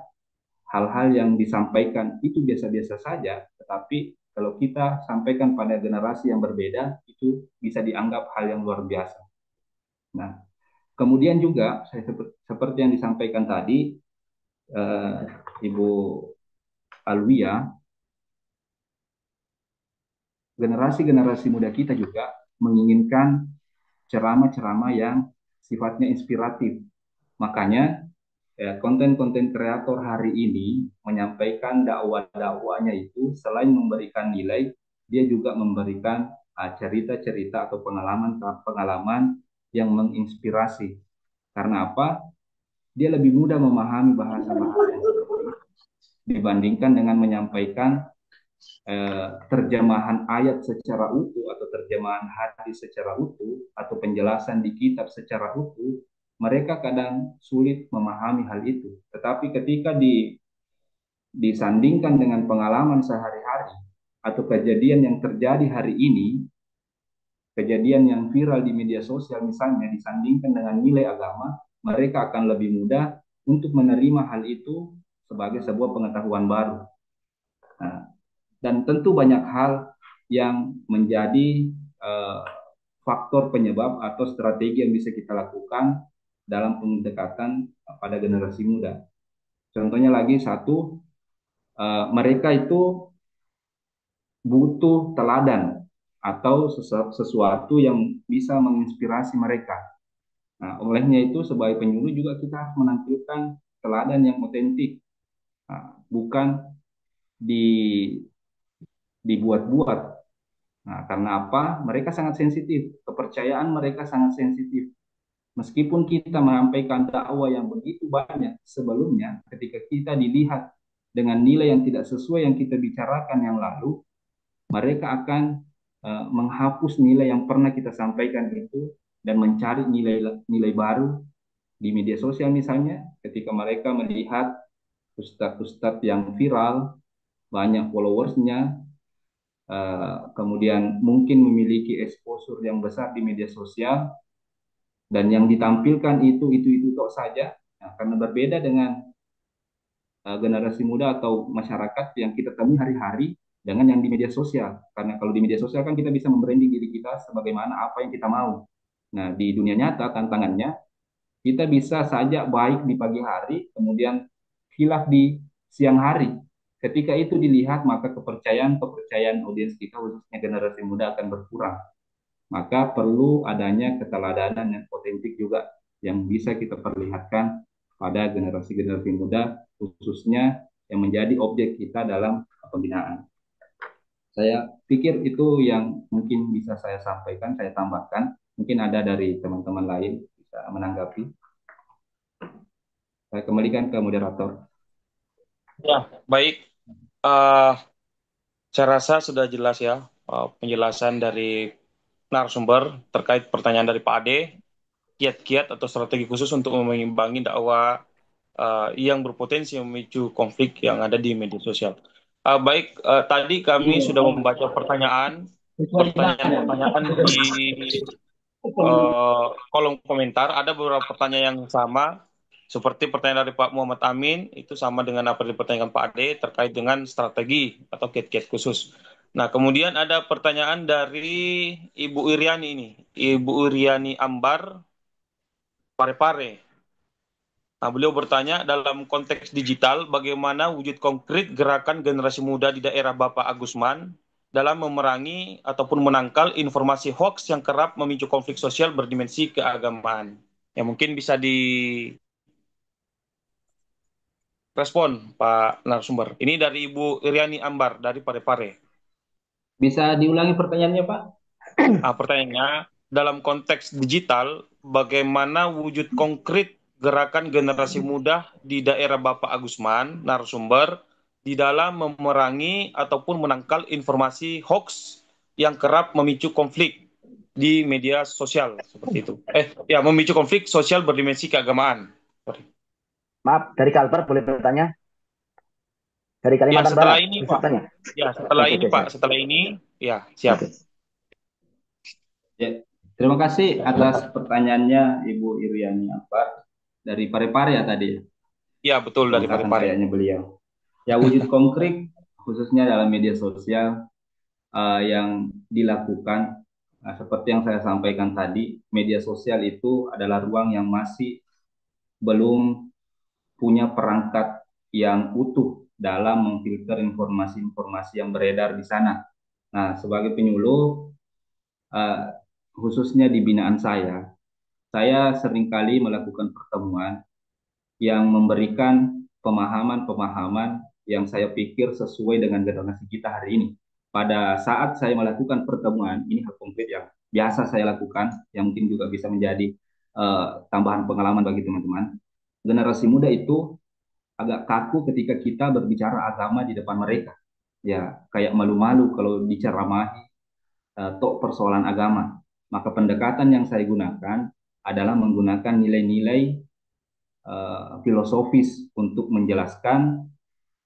hal-hal yang disampaikan itu biasa-biasa saja, tetapi kalau kita sampaikan pada generasi yang berbeda, itu bisa dianggap hal yang luar biasa. Nah, kemudian juga seperti yang disampaikan tadi eh, Ibu Alwia, generasi-generasi muda kita juga menginginkan ceramah-ceramah yang sifatnya inspiratif. Makanya konten-konten kreator hari ini menyampaikan dakwah-dakwahnya itu selain memberikan nilai, dia juga memberikan cerita-cerita atau pengalaman-pengalaman yang menginspirasi. Karena apa? Dia lebih mudah memahami bahasa-bahasa yang seperti itu dibandingkan dengan menyampaikan terjemahan ayat secara utuh atau terjemahan hadis secara utuh atau penjelasan di kitab secara utuh. Mereka kadang sulit memahami hal itu. Tetapi ketika disandingkan dengan pengalaman sehari-hari atau kejadian yang terjadi hari ini, kejadian yang viral di media sosial misalnya disandingkan dengan nilai agama, mereka akan lebih mudah untuk menerima hal itu sebagai sebuah pengetahuan baru. Nah, dan tentu banyak hal yang menjadi uh, faktor penyebab atau strategi yang bisa kita lakukan dalam pendekatan pada generasi muda. Contohnya lagi satu, mereka itu butuh teladan atau sesuatu yang bisa menginspirasi mereka. Nah, olehnya itu sebagai penyuluh juga kita harus menampilkan teladan yang otentik, bukan di dibuat-buat. Nah, karena apa? Mereka sangat sensitif, kepercayaan mereka sangat sensitif. Meskipun kita menyampaikan dakwah yang begitu banyak sebelumnya, ketika kita dilihat dengan nilai yang tidak sesuai yang kita bicarakan yang lalu, mereka akan menghapus nilai yang pernah kita sampaikan itu dan mencari nilai baru di media sosial misalnya, ketika mereka melihat ustadz-ustadz yang viral, banyak followersnya, kemudian mungkin memiliki exposure yang besar di media sosial, dan yang ditampilkan itu tok saja. Nah, karena berbeda dengan generasi muda atau masyarakat yang kita temui hari-hari dengan yang di media sosial. Karena kalau di media sosial kan kita bisa membranding diri kita sebagaimana apa yang kita mau. Nah, di dunia nyata tantangannya kita bisa saja baik di pagi hari, kemudian hilaf di siang hari. Ketika itu dilihat, maka kepercayaan audiens kita, khususnya generasi muda, akan berkurang. Maka perlu adanya keteladanan yang otentik juga yang bisa kita perlihatkan pada generasi-generasi muda, khususnya yang menjadi objek kita dalam pembinaan. Saya pikir itu yang mungkin bisa saya sampaikan, saya tambahkan. Mungkin ada dari teman-teman lain bisa menanggapi. Saya kembalikan ke moderator. Ya, baik. Eh, saya rasa sudah jelas ya penjelasan dari narasumber terkait pertanyaan dari Pak Ade, kiat-kiat atau strategi khusus untuk mengimbangi dakwah yang berpotensi memicu konflik yang ada di media sosial. Baik, tadi kami sudah membaca pertanyaan-pertanyaan di kolom komentar. Ada beberapa pertanyaan yang sama, seperti pertanyaan dari Pak Muhammad Amin, itu sama dengan apa yang dipertanyakan Pak Ade terkait dengan strategi atau kiat-kiat khusus. Nah, kemudian ada pertanyaan dari Ibu Iriani ini, Ibu Iriani Ambar, Parepare. Nah, beliau bertanya, dalam konteks digital, bagaimana wujud konkret gerakan generasi muda di daerah Bapak Agusman dalam memerangi ataupun menangkal informasi hoax yang kerap memicu konflik sosial berdimensi keagamaan. Ya, mungkin bisa direspon, Pak narasumber. Ini dari Ibu Iriani Ambar, dari Parepare. Bisa diulangi pertanyaannya, Pak? Pertanyaannya, dalam konteks digital, bagaimana wujud konkret gerakan generasi muda di daerah Bapak Agusman, narasumber, di dalam memerangi ataupun menangkal informasi hoax yang kerap memicu konflik di media sosial, seperti itu. Ya, memicu konflik sosial berdimensi keagamaan. Sorry. Maaf, dari Kalbar boleh bertanya? Dari Ya, Kalimantan setelah Barat, ini, bisa Pak. bertanya? Ya, setelah Oke, ini, oke, Pak. siap. Setelah ini, ya, siap. Oke. Ya, terima kasih atas pertanyaannya Ibu Iriani Ambar dari Parepare ya tadi. Ya, betul, dari Pamekasan Parepare. kayaknya beliau. Ya, wujud konkret khususnya dalam media sosial yang dilakukan seperti yang saya sampaikan tadi, media sosial itu adalah ruang yang masih belum punya perangkat yang utuh dalam memfilter informasi-informasi yang beredar di sana. Nah, sebagai penyuluh, khususnya di binaan saya seringkali melakukan pertemuan yang memberikan pemahaman-pemahaman yang saya pikir sesuai dengan generasi kita hari ini. Pada saat saya melakukan pertemuan, ini hal konkret yang biasa saya lakukan, yang mungkin juga bisa menjadi tambahan pengalaman bagi teman-teman. Generasi muda itu agak kaku ketika kita berbicara agama di depan mereka. Ya, kayak malu-malu kalau diceramahi tok persoalan agama. Maka pendekatan yang saya gunakan adalah menggunakan nilai-nilai filosofis untuk menjelaskan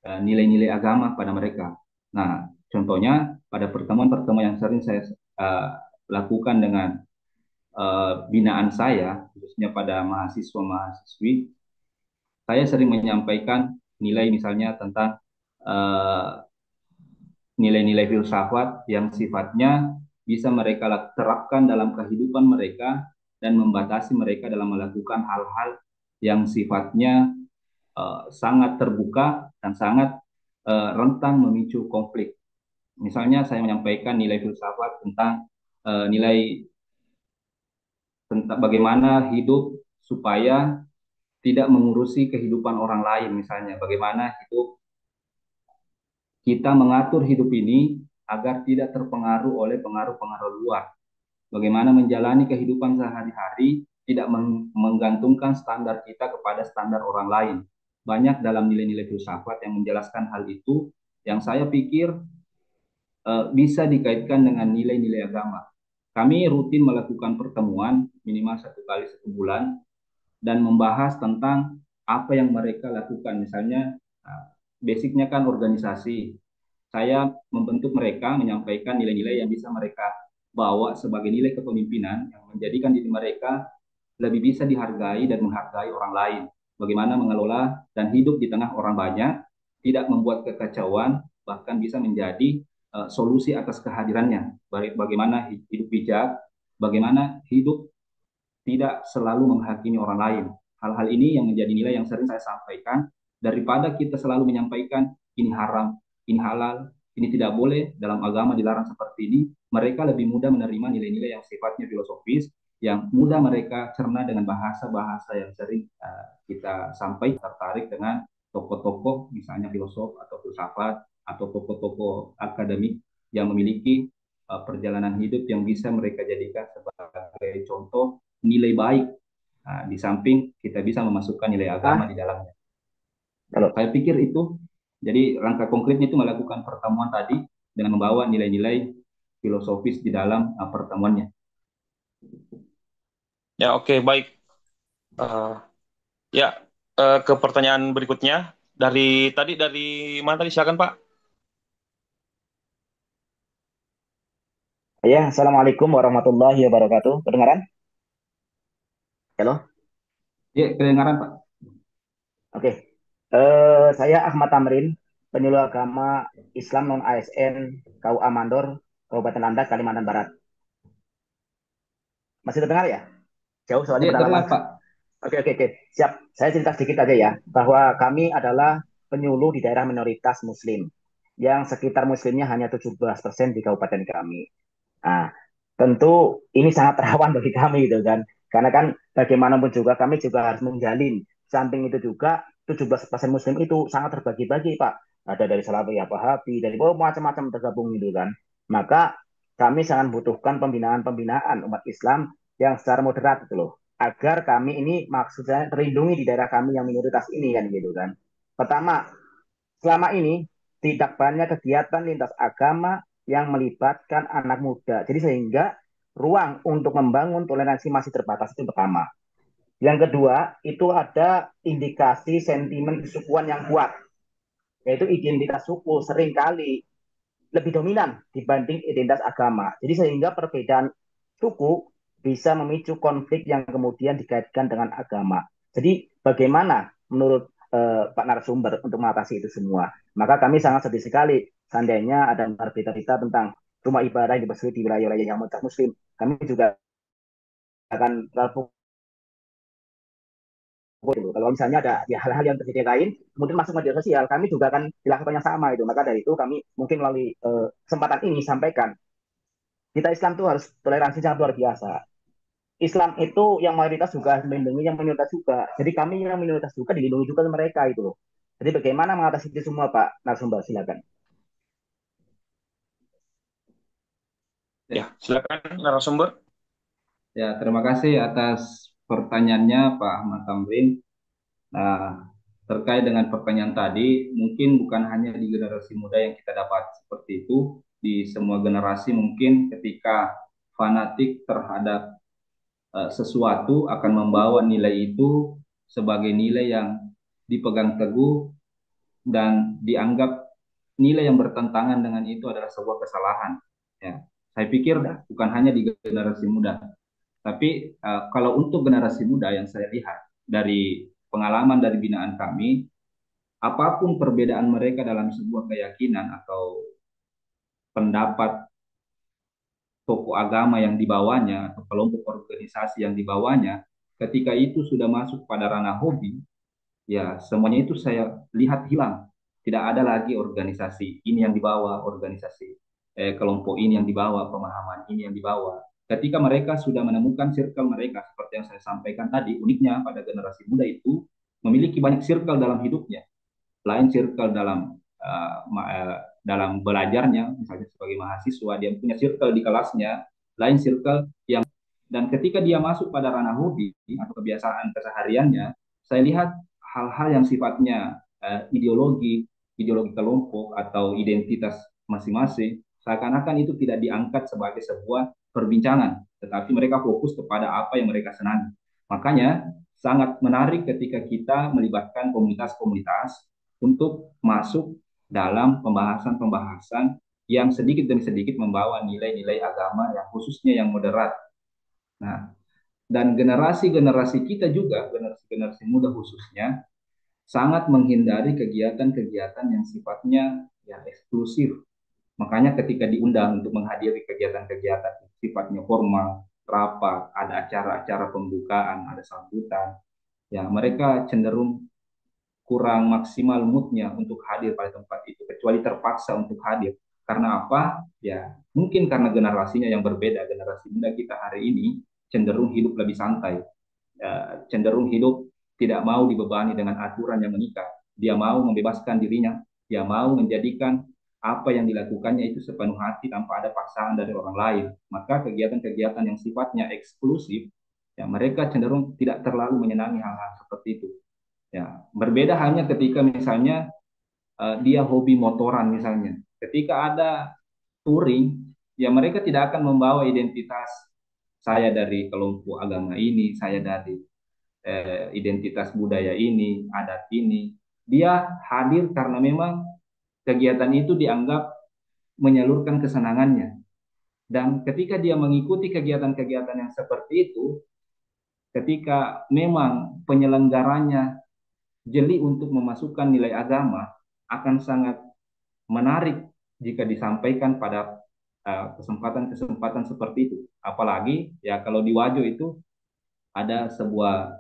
nilai-nilai agama pada mereka. Nah, contohnya pada pertemuan-pertemuan yang sering saya lakukan dengan binaan saya, khususnya pada mahasiswa-mahasiswi, saya sering menyampaikan nilai misalnya tentang nilai-nilai filsafat yang sifatnya bisa mereka terapkan dalam kehidupan mereka dan membatasi mereka dalam melakukan hal-hal yang sifatnya sangat terbuka dan sangat rentan memicu konflik. Misalnya saya menyampaikan nilai filsafat tentang nilai tentang bagaimana hidup supaya tidak mengurusi kehidupan orang lain, misalnya bagaimana hidup kita mengatur hidup ini agar tidak terpengaruh oleh pengaruh-pengaruh luar. Bagaimana menjalani kehidupan sehari-hari tidak menggantungkan standar kita kepada standar orang lain. Banyak dalam nilai-nilai filsafat yang menjelaskan hal itu yang saya pikir bisa dikaitkan dengan nilai-nilai agama. Kami rutin melakukan pertemuan minimal 1 kali 1 bulan dan membahas tentang apa yang mereka lakukan. Misalnya, basicnya kan organisasi. Saya membentuk mereka, menyampaikan nilai-nilai yang bisa mereka bawa sebagai nilai kepemimpinan yang menjadikan diri mereka lebih bisa dihargai dan menghargai orang lain. Bagaimana mengelola dan hidup di tengah orang banyak, tidak membuat kekacauan, bahkan bisa menjadi solusi atas kehadirannya. Bagaimana hidup bijak, bagaimana hidup tidak selalu menghakimi orang lain. Hal-hal ini yang menjadi nilai yang sering saya sampaikan, daripada kita selalu menyampaikan ini haram, ini halal, ini tidak boleh, dalam agama dilarang seperti ini, mereka lebih mudah menerima nilai-nilai yang sifatnya filosofis, yang mudah mereka cerna dengan bahasa-bahasa yang sering kita sampaikan, tertarik dengan tokoh-tokoh misalnya filosof atau filsafat atau tokoh-tokoh akademik yang memiliki perjalanan hidup yang bisa mereka jadikan sebagai contoh nilai baik. Nah, di samping kita bisa memasukkan nilai agama Ah, di dalamnya. kalau Saya pikir itu, jadi langkah konkretnya itu melakukan pertemuan tadi dengan membawa nilai-nilai filosofis di dalam pertemuannya. Ya, oke, baik. Eh, ya, ke pertanyaan berikutnya. Dari mana tadi? Silakan, Pak. ya, Assalamualaikum warahmatullahi wabarakatuh. Kedengaran? Halo? Ya, kedengaran Pak. Oke. Saya Ahmad Tamrin, penyuluh agama Islam non ASN KUA Mandor, Kabupaten Landak, Kalimantan Barat. Masih terdengar ya? Jauh soalnya Ya, pedalaman. terdengar Pak. Oke, oke, oke. Siap. Saya cerita sedikit aja ya, bahwa kami adalah penyuluh di daerah minoritas Muslim, yang sekitar Muslimnya hanya 17% di kabupaten kami. Nah, tentu ini sangat rawan bagi kami gitu kan. Karena kan bagaimanapun juga kami juga harus menjalin. Samping itu juga 17% Muslim itu sangat terbagi-bagi, Pak. Ada dari Salafiyah, Wahabi, dari macam-macam tergabung gitu kan. Maka kami sangat butuhkan pembinaan-pembinaan umat Islam yang secara moderat gitu loh. Agar kami ini maksudnya terlindungi di daerah kami yang minoritas ini kan gitu kan. Pertama, selama ini tidak banyak kegiatan lintas agama yang melibatkan anak muda. Jadi sehingga ruang untuk membangun toleransi masih terbatas itu pertama. Yang kedua, itu ada indikasi sentimen kesukuan yang kuat, yaitu identitas suku seringkali lebih dominan dibanding identitas agama. Jadi sehingga perbedaan suku bisa memicu konflik yang kemudian dikaitkan dengan agama. Jadi bagaimana menurut Pak narasumber untuk mengatasi itu semua? Maka kami sangat sedih sekali seandainya ada berita-berita tentang rumah ibadah yang dipersulit di wilayah-wilayah yang muslim. Kami juga akan terpukul. Kalau misalnya ada ya, hal-hal yang terjadi lain, kemudian masuk media sosial, kami juga akan dilakukan yang sama itu. Maka dari itu kami mungkin melalui kesempatan ini sampaikan kita Islam itu harus toleransi sangat luar biasa. Islam itu yang mayoritas juga melindungi yang minoritas juga. Jadi kami yang minoritas juga dilindungi juga mereka itu loh. Jadi bagaimana mengatasi itu semua Pak narasumber silakan. Ya, Ya, silakan narasumber. ya, terima kasih atas pertanyaannya Pak Ahmad Tamrin. Nah, terkait dengan pertanyaan tadi, mungkin bukan hanya di generasi muda yang kita dapat seperti itu, di semua generasi mungkin ketika fanatik terhadap sesuatu akan membawa nilai itu sebagai nilai yang dipegang teguh dan dianggap nilai yang bertentangan dengan itu adalah sebuah kesalahan. Ya, saya pikir bukan hanya di generasi muda, tapi kalau untuk generasi muda yang saya lihat dari pengalaman dari binaan kami, apapun perbedaan mereka dalam sebuah keyakinan atau pendapat tokoh agama yang dibawanya atau kelompok organisasi yang dibawanya, ketika itu sudah masuk pada ranah hobi, ya semuanya itu saya lihat hilang. Tidak ada lagi organisasi ini yang dibawa, organisasi kelompok ini yang dibawa, pemahaman ini yang dibawa. Ketika mereka sudah menemukan circle mereka, seperti yang saya sampaikan tadi, uniknya pada generasi muda itu memiliki banyak circle dalam hidupnya. Lain circle dalam belajarnya, misalnya sebagai mahasiswa, dia punya circle di kelasnya, lain circle yang dan ketika dia masuk pada ranah hobi atau kebiasaan kesehariannya, saya lihat hal-hal yang sifatnya ideologi, ideologi kelompok atau identitas masing-masing, seakan-akan itu tidak diangkat sebagai sebuah perbincangan, tetapi mereka fokus kepada apa yang mereka senangi. Makanya sangat menarik ketika kita melibatkan komunitas-komunitas untuk masuk dalam pembahasan-pembahasan yang sedikit demi sedikit membawa nilai-nilai agama yang khususnya yang moderat. Nah, dan generasi-generasi kita juga, generasi-generasi muda khususnya, sangat menghindari kegiatan-kegiatan yang sifatnya ya eksklusif. Makanya ketika diundang untuk menghadiri kegiatan-kegiatan sifatnya formal, rapat, ada acara-acara pembukaan, ada sambutan, ya mereka cenderung kurang maksimal moodnya untuk hadir pada tempat itu, kecuali terpaksa untuk hadir. Karena apa? Ya, mungkin karena generasinya yang berbeda, generasi muda kita hari ini cenderung hidup lebih santai, cenderung hidup tidak mau dibebani dengan aturan yang mengikat. Dia mau membebaskan dirinya, dia mau menjadikan apa yang dilakukannya itu sepenuh hati tanpa ada paksaan dari orang lain. Maka kegiatan-kegiatan yang sifatnya eksklusif, ya mereka cenderung tidak terlalu menyenangi hal-hal seperti itu. Ya, berbeda hanya ketika misalnya dia hobi motoran misalnya. Ketika ada touring, ya mereka tidak akan membawa identitas saya dari kelompok agama ini, saya dari identitas budaya ini, adat ini. Dia hadir karena memang kegiatan itu dianggap menyalurkan kesenangannya. Dan ketika dia mengikuti kegiatan-kegiatan yang seperti itu, ketika memang penyelenggaranya jeli untuk memasukkan nilai agama, akan sangat menarik jika disampaikan pada kesempatan-kesempatan seperti itu. Apalagi ya kalau di Wajo itu ada sebuah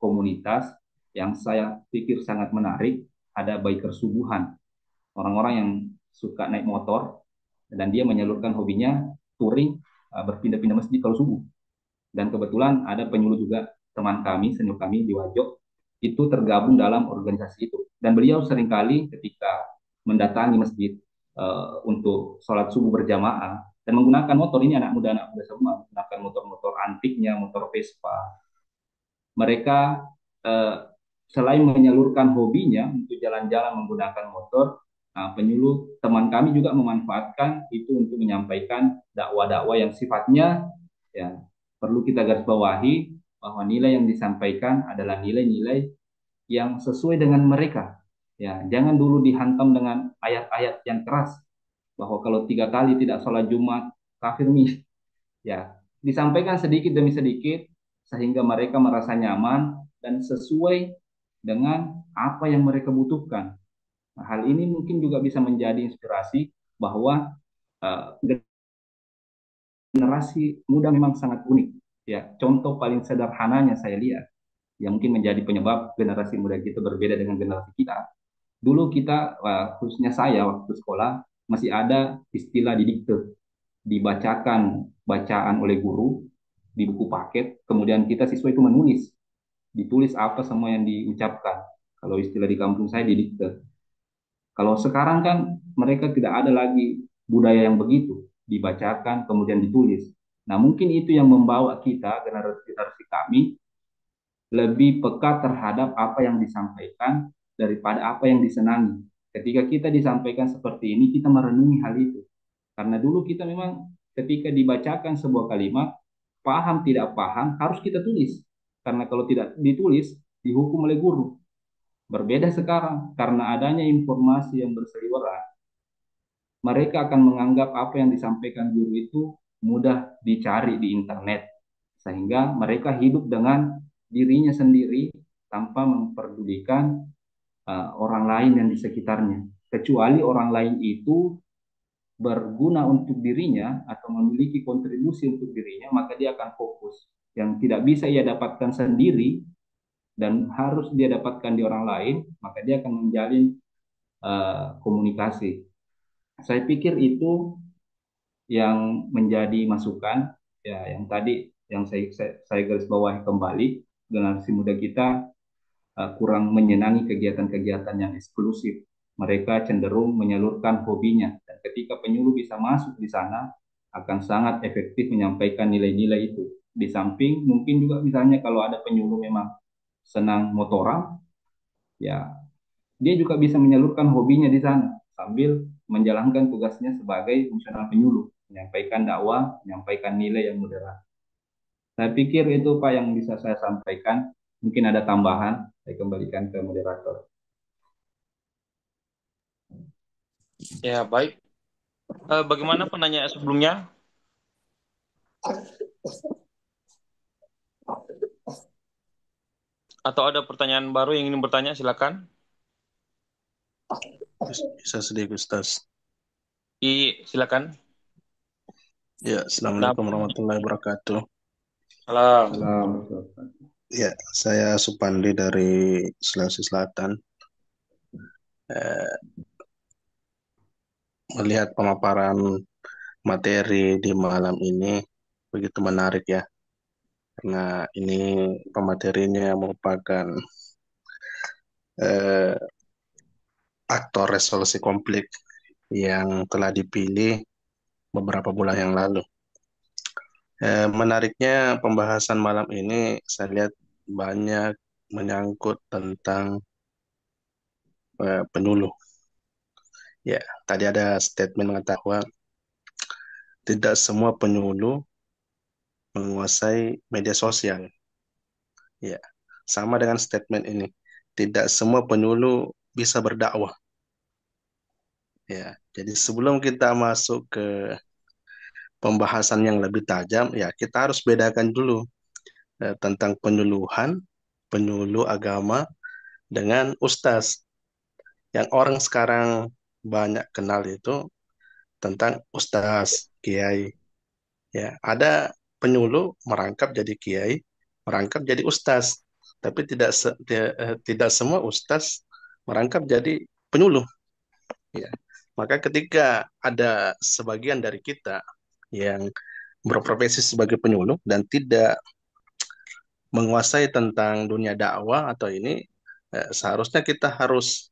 komunitas yang saya pikir sangat menarik, ada biker subuhan, orang-orang yang suka naik motor dan dia menyalurkan hobinya touring, berpindah-pindah masjid kalau subuh. Dan kebetulan ada penyuluh juga teman kami, senior kami di Wajok, itu tergabung dalam organisasi itu. Dan beliau seringkali ketika mendatangi masjid untuk sholat subuh berjamaah dan menggunakan motor, ini anak muda semua, menggunakan motor-motor antiknya, motor Vespa. Mereka eh, selain menyalurkan hobinya untuk jalan-jalan menggunakan motor, penyuluh teman kami juga memanfaatkan itu untuk menyampaikan dakwah-dakwah yang sifatnya ya perlu kita garis bawahi bahwa nilai yang disampaikan adalah nilai-nilai yang sesuai dengan mereka. Ya, jangan dulu dihantam dengan ayat-ayat yang keras bahwa kalau 3 kali tidak sholat Jumat kafir nih. Ya, disampaikan sedikit demi sedikit sehingga mereka merasa nyaman dan sesuai dengan apa yang mereka butuhkan. Nah, hal ini mungkin juga bisa menjadi inspirasi bahwa uh, generasi muda memang sangat unik. Ya, contoh paling sederhananya saya lihat yang mungkin menjadi penyebab generasi muda kita berbeda dengan generasi kita. Dulu kita, khususnya saya waktu sekolah, masih ada istilah didikte, dibacakan bacaan oleh guru di buku paket, kemudian kita siswa itu menulis, ditulis apa semua yang diucapkan. Kalau istilah di kampung saya didikte. Kalau sekarang kan mereka tidak ada lagi budaya yang begitu, dibacakan kemudian ditulis. Nah, mungkin itu yang membawa kita, generasi kami, lebih peka terhadap apa yang disampaikan daripada apa yang disenangi. Ketika kita disampaikan seperti ini, kita merenungi hal itu. Karena dulu kita memang ketika dibacakan sebuah kalimat, paham tidak paham, harus kita tulis. Karena kalau tidak ditulis, dihukum oleh guru. Berbeda sekarang, karena adanya informasi yang berseliweran, mereka akan menganggap apa yang disampaikan guru itu mudah dicari di internet. Sehingga mereka hidup dengan dirinya sendiri tanpa memperdulikan orang lain yang di sekitarnya. Kecuali orang lain itu berguna untuk dirinya atau memiliki kontribusi untuk dirinya, maka dia akan fokus. Yang tidak bisa ia dapatkan sendiri dan harus dia dapatkan di orang lain, maka dia akan menjalin komunikasi. Saya pikir itu yang menjadi masukan ya yang tadi yang saya garis bawahi kembali, generasi muda kita kurang menyenangi kegiatan-kegiatan yang eksklusif. Mereka cenderung menyalurkan hobinya dan ketika penyuluh bisa masuk di sana akan sangat efektif menyampaikan nilai-nilai itu. Di samping mungkin juga misalnya kalau ada penyuluh memang senang motoran, ya dia juga bisa menyalurkan hobinya di sana sambil menjalankan tugasnya sebagai fungsional penyuluh, menyampaikan dakwah, menyampaikan nilai yang moderat. Saya pikir itu Pak yang bisa saya sampaikan. Mungkin ada tambahan, saya kembalikan ke moderator. Ya, baik. Bagaimana penanya sebelumnya? Atau ada pertanyaan baru yang ingin bertanya, silakan. Bisa sedikit Ustaz. Silakan. Ya, Assalamualaikum warahmatullahi wabarakatuh. Salam. Ya, saya Supandi dari Sulawesi Selatan. Melihat pemaparan materi di malam ini begitu menarik ya. karena ini pematerinya merupakan eh, aktor resolusi konflik yang telah dipilih beberapa bulan yang lalu. Menariknya pembahasan malam ini saya lihat banyak menyangkut tentang penyuluh. Ya, tadi ada statement mengatakan bahwa tidak semua penyuluh menguasai media sosial. Ya, sama dengan statement ini. Tidak semua penyuluh bisa berdakwah. Ya, jadi sebelum kita masuk ke pembahasan yang lebih tajam, ya kita harus bedakan dulu tentang penyuluhan, penyuluh agama dengan ustaz. Yang orang sekarang banyak kenal itu tentang ustaz, kiai. Ya, ada penyuluh merangkap jadi kiai, merangkap jadi ustaz. Tapi tidak semua ustaz merangkap jadi penyuluh. Ya. Maka ketika ada sebagian dari kita yang berprofesi sebagai penyuluh dan tidak menguasai tentang dunia dakwah atau ini, seharusnya kita harus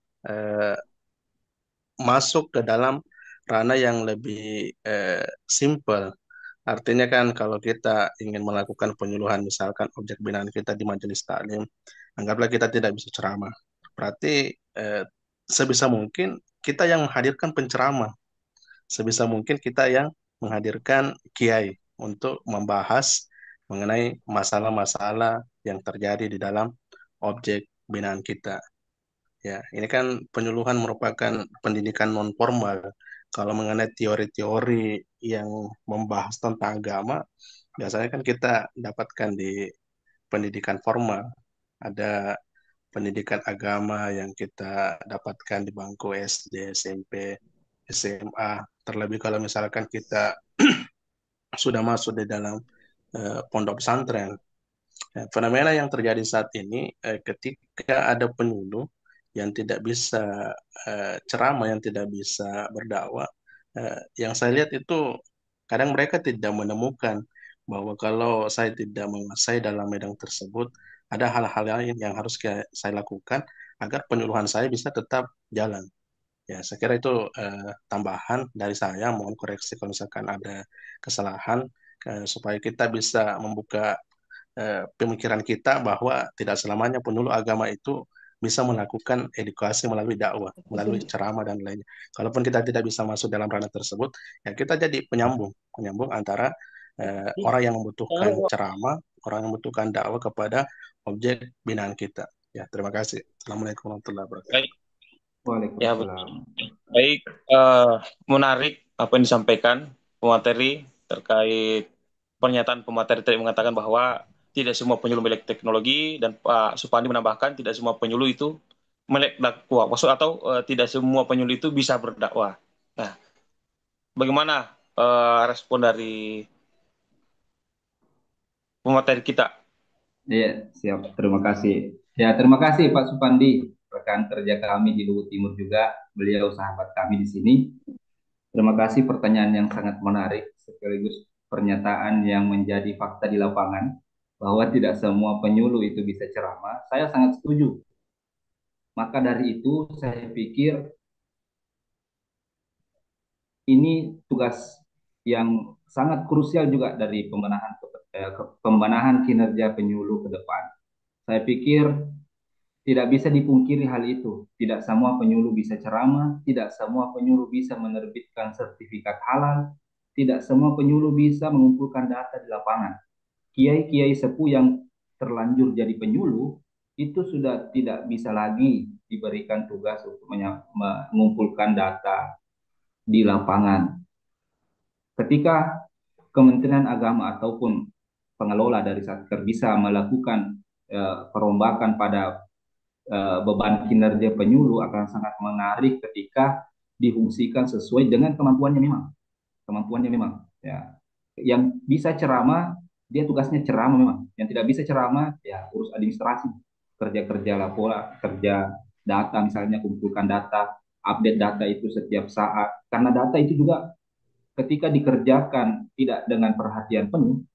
masuk ke dalam ranah yang lebih simple. Artinya kan kalau kita ingin melakukan penyuluhan, misalkan objek binaan kita di majelis taklim, anggaplah kita tidak bisa ceramah. Berarti sebisa mungkin kita yang menghadirkan penceramah, sebisa mungkin kita yang menghadirkan kiai untuk membahas mengenai masalah-masalah yang terjadi di dalam objek binaan kita. Ya, ini kan penyuluhan merupakan pendidikan non formal. Kalau mengenai teori-teori yang membahas tentang agama, biasanya kan kita dapatkan di pendidikan formal. Ada pendidikan agama yang kita dapatkan di bangku SD, SMP, SMA. Terlebih kalau misalkan kita sudah masuk di dalam pondok pesantren. Fenomena yang terjadi saat ini ketika ada penyuluh yang tidak bisa ceramah, yang tidak bisa berdakwah, yang saya lihat itu kadang mereka tidak menemukan bahwa kalau saya tidak menguasai dalam medan tersebut, ada hal-hal lain yang harus saya lakukan agar penyuluhan saya bisa tetap jalan. Ya, saya kira itu tambahan dari saya. Mohon koreksi kalau misalkan ada kesalahan, supaya kita bisa membuka pemikiran kita bahwa tidak selamanya penyuluh agama itu bisa melakukan edukasi melalui dakwah, melalui ceramah dan lainnya. Kalaupun kita tidak bisa masuk dalam ranah tersebut, ya kita jadi penyambung, penyambung antara orang yang membutuhkan ceramah, orang yang membutuhkan dakwah kepada objek binaan kita. Ya, terima kasih. Assalamualaikum warahmatullahi wabarakatuh. Baik, ya Waalaikumsalam. baik, menarik apa yang disampaikan pemateri terkait pernyataan pemateri tadi mengatakan bahwa tidak semua penyuluh melek teknologi dan Pak Supandi menambahkan tidak semua penyuluh itu melek dakwah, maksud atau tidak semua penyuluh itu bisa berdakwah. Nah, bagaimana respon dari pemateri kita? Iya, siap. Terima kasih. Ya, terima kasih Pak Supandi, rekan kerja kami di Luhut Timur juga. Beliau sahabat kami di sini. Terima kasih pertanyaan yang sangat menarik sekaligus pernyataan yang menjadi fakta di lapangan bahwa tidak semua penyuluh itu bisa ceramah. Saya sangat setuju. Maka dari itu saya pikir ini tugas yang sangat krusial juga dari pembenahan kinerja penyuluh ke depan. Saya pikir tidak bisa dipungkiri hal itu. Tidak semua penyuluh bisa ceramah, tidak semua penyuluh bisa menerbitkan sertifikat halal, tidak semua penyuluh bisa mengumpulkan data di lapangan. Kiai-kiai sepuh yang terlanjur jadi penyuluh itu sudah tidak bisa lagi diberikan tugas untuk mengumpulkan data di lapangan. Ketika Kementerian Agama ataupun pengelola dari Satker bisa melakukan perombakan pada beban kinerja penyuluh akan sangat menarik ketika difungsikan sesuai dengan kemampuannya memang ya. Yang bisa ceramah dia tugasnya ceramah memang, yang tidak bisa ceramah ya urus administrasi, kerja-kerja laporan, kerja data, misalnya kumpulkan data, update data itu setiap saat, karena data itu juga ketika dikerjakan tidak dengan perhatian penuh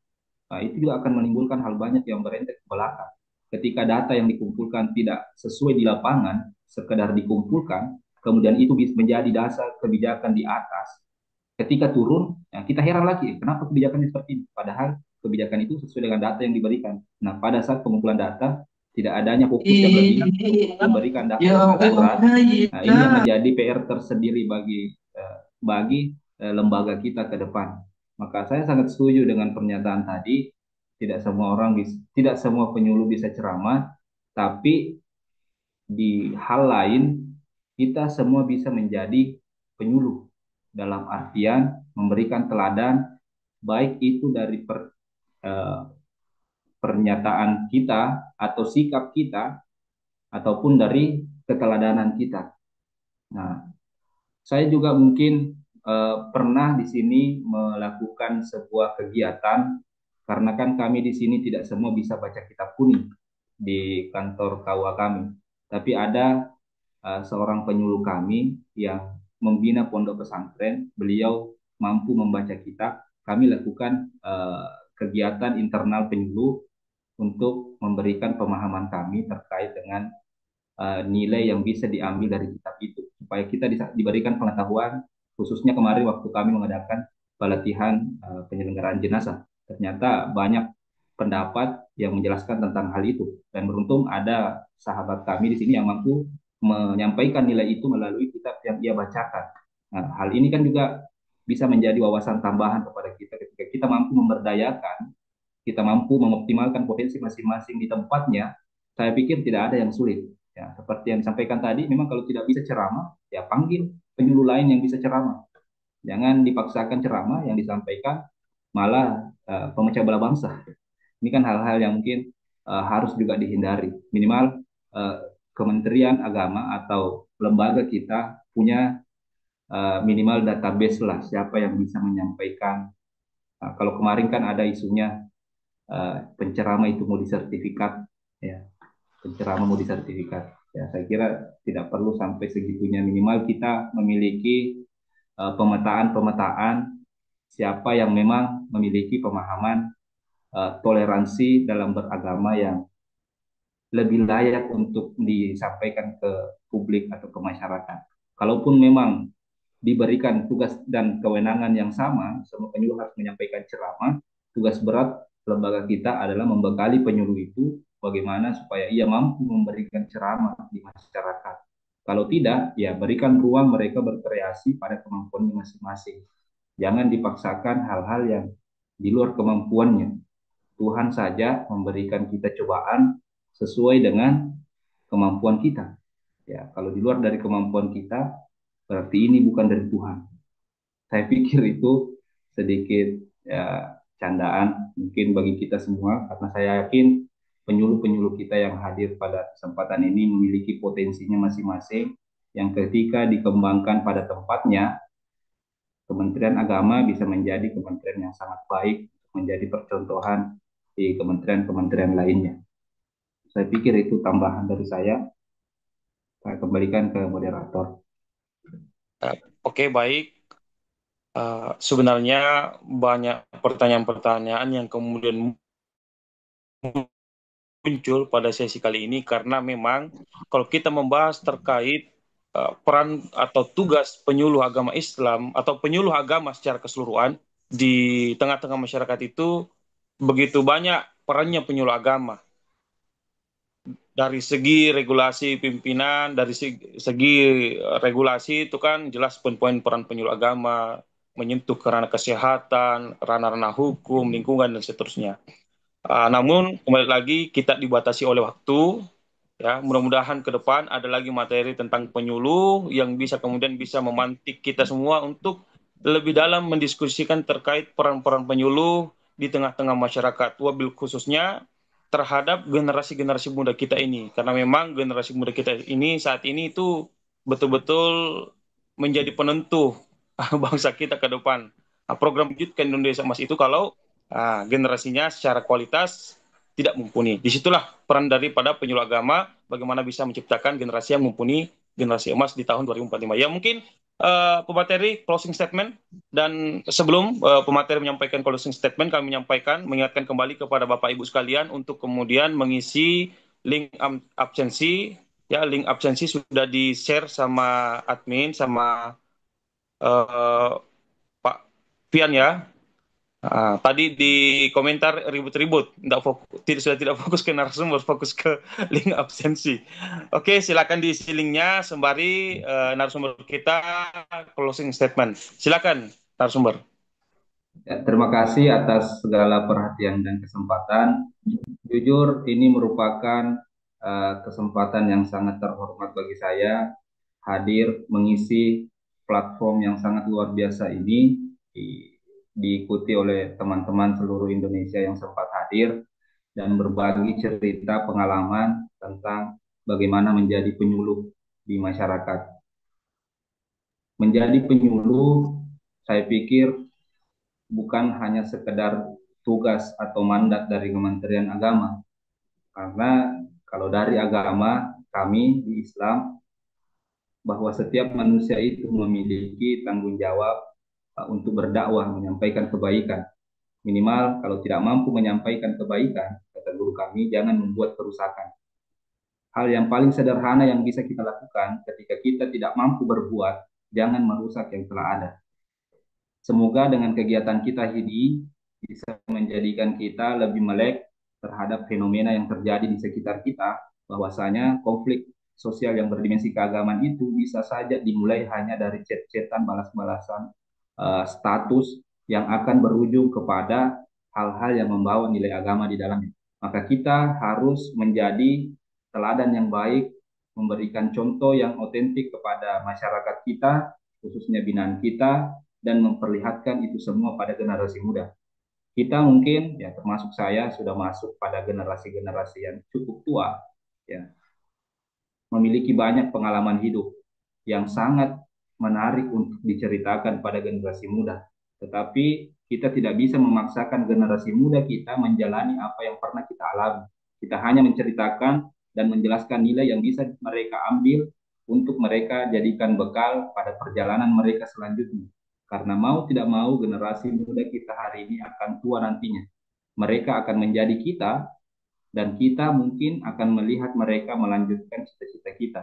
itu juga akan menimbulkan hal banyak yang berentet ke belakang. Ketika data yang dikumpulkan tidak sesuai di lapangan, sekedar dikumpulkan, kemudian itu bisa menjadi dasar kebijakan di atas. Ketika turun, ya kita heran lagi, kenapa kebijakannya seperti ini? Padahal kebijakan itu sesuai dengan data yang diberikan. Nah, pada saat pengumpulan data, tidak adanya fokus yang lebih untuk memberikan data yang akurat. Nah, ini yang menjadi PR tersendiri bagi lembaga kita ke depan. Maka saya sangat setuju dengan pernyataan tadi. Tidak semua penyuluh bisa ceramah, tapi di hal lain kita semua bisa menjadi penyuluh dalam artian memberikan teladan, baik itu dari pernyataan kita atau sikap kita ataupun dari keteladanan kita. Nah, saya juga mungkin pernah di sini melakukan sebuah kegiatan karena kan kami di sini tidak semua bisa baca kitab kuning di kantor KUA kami. Tapi ada seorang penyuluh kami yang membina pondok pesantren. Beliau mampu membaca kitab. Kami lakukan kegiatan internal penyuluh untuk memberikan pemahaman kami terkait dengan nilai yang bisa diambil dari kitab itu supaya kita diberikan pengetahuan, khususnya kemarin waktu kami mengadakan pelatihan penyelenggaraan jenazah. Ternyata banyak pendapat yang menjelaskan tentang hal itu, dan beruntung ada sahabat kami di sini yang mampu menyampaikan nilai itu melalui kitab yang ia bacakan. Nah, hal ini kan juga bisa menjadi wawasan tambahan kepada kita ketika kita mampu memberdayakan, kita mampu mengoptimalkan potensi masing-masing di tempatnya. Saya pikir tidak ada yang sulit. Ya, seperti yang disampaikan tadi, memang kalau tidak bisa ceramah, ya panggil penyuluh lain yang bisa ceramah. Jangan dipaksakan ceramah yang disampaikan malah pemecah belah bangsa. Ini kan hal-hal yang mungkin harus juga dihindari. Minimal Kementerian Agama atau lembaga kita punya minimal database lah siapa yang bisa menyampaikan. Kalau kemarin kan ada isunya penceramah itu mau disertifikat, ya, penceramah mau disertifikat. Ya, saya kira tidak perlu sampai segitunya. Minimal kita memiliki pemetaan siapa yang memang memiliki pemahaman toleransi dalam beragama yang lebih layak untuk disampaikan ke publik atau ke masyarakat. Kalaupun memang diberikan tugas dan kewenangan yang sama, semua penyuluh harus menyampaikan ceramah. Tugas berat lembaga kita adalah membekali penyuluh itu bagaimana supaya ia mampu memberikan ceramah di masyarakat. Kalau tidak, ya berikan ruang mereka berkreasi pada kemampuannya masing-masing. Jangan dipaksakan hal-hal yang di luar kemampuannya. Tuhan saja memberikan kita cobaan sesuai dengan kemampuan kita. Ya, kalau di luar dari kemampuan kita, berarti ini bukan dari Tuhan. Saya pikir itu sedikit ya, candaan mungkin bagi kita semua, karena saya yakin penyuluh-penyuluh kita yang hadir pada kesempatan ini memiliki potensinya masing-masing yang ketika dikembangkan pada tempatnya, Kementerian Agama bisa menjadi kementerian yang sangat baik, menjadi percontohan di kementerian-kementerian lainnya. Saya pikir itu tambahan dari saya. Saya kembalikan ke moderator. Oke, baik. Sebenarnya banyak pertanyaan-pertanyaan yang kemudian muncul pada sesi kali ini karena memang kalau kita membahas terkait peran atau tugas penyuluh agama Islam atau penyuluh agama secara keseluruhan di tengah-tengah masyarakat itu begitu banyak perannya penyuluh agama. Dari segi regulasi pimpinan, dari segi regulasi itu kan jelas poin-poin peran penyuluh agama, menyentuh ke ranah kesehatan, ranah-ranah hukum, lingkungan, dan seterusnya. Namun kembali lagi kita dibatasi oleh waktu. Ya, mudah-mudahan ke depan ada lagi materi tentang penyuluh yang kemudian bisa memantik kita semua untuk lebih dalam mendiskusikan terkait peran-peran penyuluh di tengah-tengah masyarakat, wabil khususnya terhadap generasi-generasi muda kita ini. Karena memang generasi muda kita ini saat ini itu betul-betul menjadi penentu bangsa kita ke depan. Program Wujudkan Indonesia Emas itu kalau generasinya secara kualitas tidak mumpuni. Disitulah peran daripada penyuluh agama, bagaimana bisa menciptakan generasi yang mumpuni, generasi emas di tahun 2045. Ya mungkin pemateri closing statement, dan sebelum pemateri menyampaikan closing statement, kami mengingatkan kembali kepada Bapak Ibu sekalian untuk kemudian mengisi link absensi. Ya, link absensi sudah di-share sama admin, sama uh, Pak Pian ya. Tadi di komentar ribut-ribut, sudah tidak fokus ke narasumber, fokus ke link absensi. Oke, silakan diisi linknya sembari narasumber kita closing statement. Silakan narasumber. Ya, terima kasih atas segala perhatian dan kesempatan. Jujur, ini merupakan kesempatan yang sangat terhormat bagi saya hadir mengisi platform yang sangat luar biasa ini, diikuti oleh teman-teman seluruh Indonesia yang sempat hadir dan berbagi cerita pengalaman tentang bagaimana menjadi penyuluh di masyarakat. Menjadi penyuluh, saya pikir bukan hanya sekedar tugas atau mandat dari Kementerian Agama. Karena kalau dari agama kami di Islam, bahwa setiap manusia itu memiliki tanggung jawab untuk berdakwah, menyampaikan kebaikan. Minimal kalau tidak mampu menyampaikan kebaikan, kata guru kami, jangan membuat kerusakan. Hal yang paling sederhana yang bisa kita lakukan ketika kita tidak mampu berbuat, jangan merusak yang telah ada. Semoga dengan kegiatan kita ini bisa menjadikan kita lebih melek terhadap fenomena yang terjadi di sekitar kita, bahwasanya konflik sosial yang berdimensi keagamaan itu bisa saja dimulai hanya dari chat-chatan, balas-balasan status yang akan berujung kepada hal-hal yang membawa nilai agama di dalamnya. Maka kita harus menjadi teladan yang baik, memberikan contoh yang otentik kepada masyarakat kita, khususnya binaan kita, dan memperlihatkan itu semua pada generasi muda. Kita mungkin, ya termasuk saya, sudah masuk pada generasi-generasi yang cukup tua, ya, memiliki banyak pengalaman hidup yang sangat menarik untuk diceritakan pada generasi muda. Tetapi kita tidak bisa memaksakan generasi muda kita menjalani apa yang pernah kita alami. Kita hanya menceritakan dan menjelaskan nilai yang bisa mereka ambil untuk mereka jadikan bekal pada perjalanan mereka selanjutnya. Karena mau tidak mau generasi muda kita hari ini akan tua nantinya. Mereka akan menjadi kita dan kita mungkin akan melihat mereka melanjutkan cita-cita kita.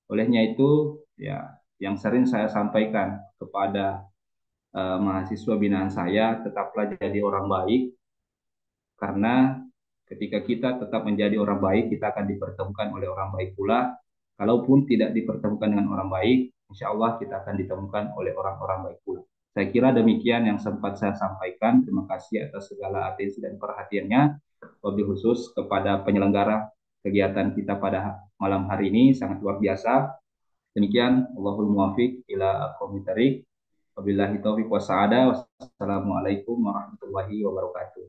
Olehnya itu, ya, yang sering saya sampaikan kepada mahasiswa binaan saya, tetaplah jadi orang baik, karena ketika kita tetap menjadi orang baik, kita akan dipertemukan oleh orang baik pula. Kalaupun tidak dipertemukan dengan orang baik, insya Allah kita akan ditemukan oleh orang-orang baik pula. Saya kira demikian yang sempat saya sampaikan. Terima kasih atas segala atensi dan perhatiannya. Lebih khusus kepada penyelenggara kegiatan kita pada malam hari ini, sangat luar biasa. Demikian, Allahul muwafiq ila aqwamit thariq. Wabillahi taufiq wassaada. Wassalamualaikum warahmatullahi wabarakatuh.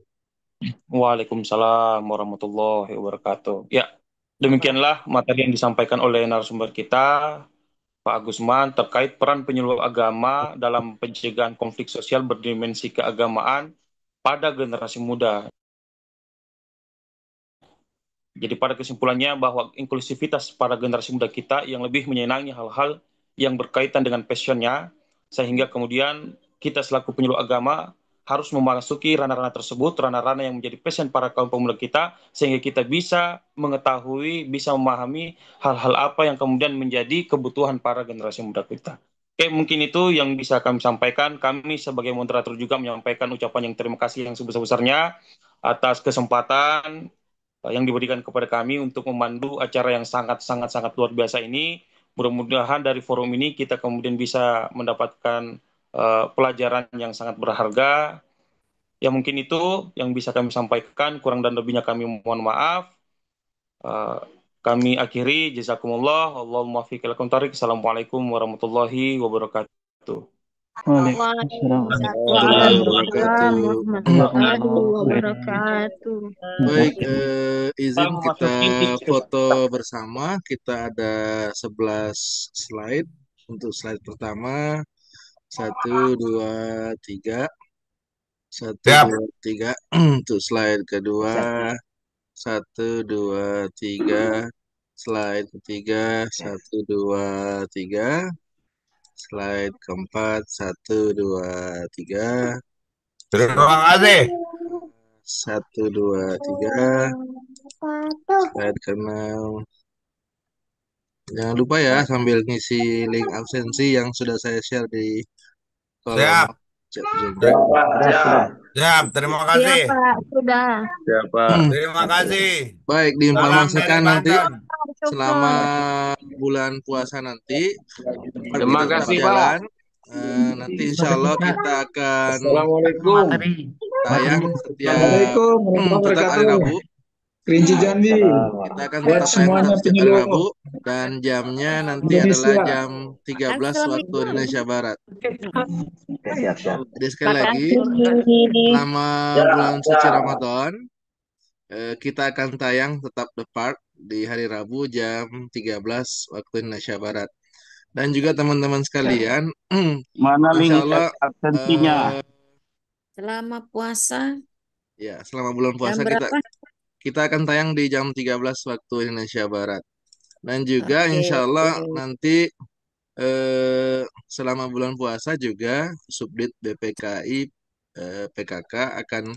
Waalaikumsalam warahmatullahi wabarakatuh. Ya, demikianlah materi yang disampaikan oleh narasumber kita, Pak Agusman, terkait peran penyuluh agama dalam pencegahan konflik sosial berdimensi keagamaan pada generasi muda. Jadi pada kesimpulannya bahwa inklusivitas pada generasi muda kita yang lebih menyenangi hal-hal yang berkaitan dengan passionnya, sehingga kemudian kita selaku penyuluh agama harus memasuki ranah-ranah tersebut, ranah-ranah yang menjadi passion para kaum pemuda kita, sehingga kita bisa mengetahui, bisa memahami hal-hal apa yang kemudian menjadi kebutuhan para generasi muda kita. Oke, mungkin itu yang bisa kami sampaikan. Kami sebagai moderator juga menyampaikan ucapan yang terima kasih yang sebesar-besarnya atas kesempatan yang diberikan kepada kami untuk memandu acara yang sangat luar biasa ini. Mudah-mudahan dari forum ini kita kemudian bisa mendapatkan pelajaran yang sangat berharga. Ya mungkin itu yang bisa kami sampaikan, kurang dan lebihnya kami mohon maaf. Kami akhiri, jazakumullah, Allahumma fiqh lakum tarik. Assalamualaikum warahmatullahi wabarakatuh. Waalaikumsalam warahmatullahi wabarakatuh. Baik, izin kita foto bersama. Kita ada 11 slide. Untuk slide pertama, 1, 2, 3. 1, 2, 3. Untuk slide kedua, 1, 2, 3. Slide ketiga, 1, 2, 3. Slide keempat, 1, 2, 3. Terima kasih. 1, 2, 3. Slide ke-6. Jangan lupa ya sambil ngisi link absensi yang sudah saya share di kolom Siap. chat Zoom. Siap. Terima kasih. Siap, Pak. Sudah. Siapa? Terima kasih. Baik, Salam dari diinformasikan nanti Banten. selama bulan puasa nanti tempat Terima kita tetap kasih, Pak. jalan. Nanti insya Allah kita akan Assalamualaikum. tayang setiap Assalamualaikum warahmatullahi tetap hari wabarakatuh. Rabu. Kerinci Jambi. Kita akan Buat tetap tayang semuanya tetap setiap hari penyuluh Rabu dan jamnya nanti adalah Indonesia. jam 13 waktu Indonesia Barat. Siap. Jadi sekali lagi selama bulan suci Ramadan kita akan tayang tetap The Park di hari Rabu jam 13 waktu Indonesia Barat. Dan juga teman-teman sekalian, Mana Masya link Allah, absensinya? Selama puasa ya selama bulan jam puasa berapa? kita akan tayang di jam 13 waktu Indonesia Barat. Dan juga Oke. insya Allah nanti selama bulan puasa juga Subdit BPKI PKK akan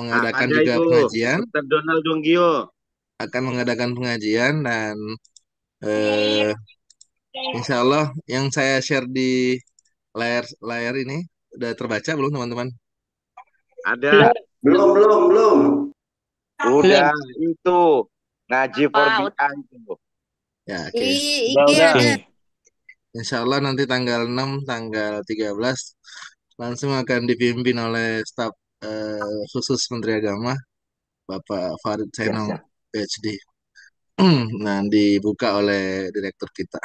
mengadakan Ada juga itu, pengajian, Dr. Donald Donggio. akan mengadakan pengajian dan insya Allah yang saya share di layar ini udah terbaca belum teman-teman? Ada. Belum. Udah itu ngaji for BI itu. Ya, oke. Iya. Insya Allah nanti tanggal 6, tanggal 13 langsung akan dipimpin oleh staf khusus Menteri Agama Bapak Farid Zainal PhD. Nah, dibuka oleh direktur kita.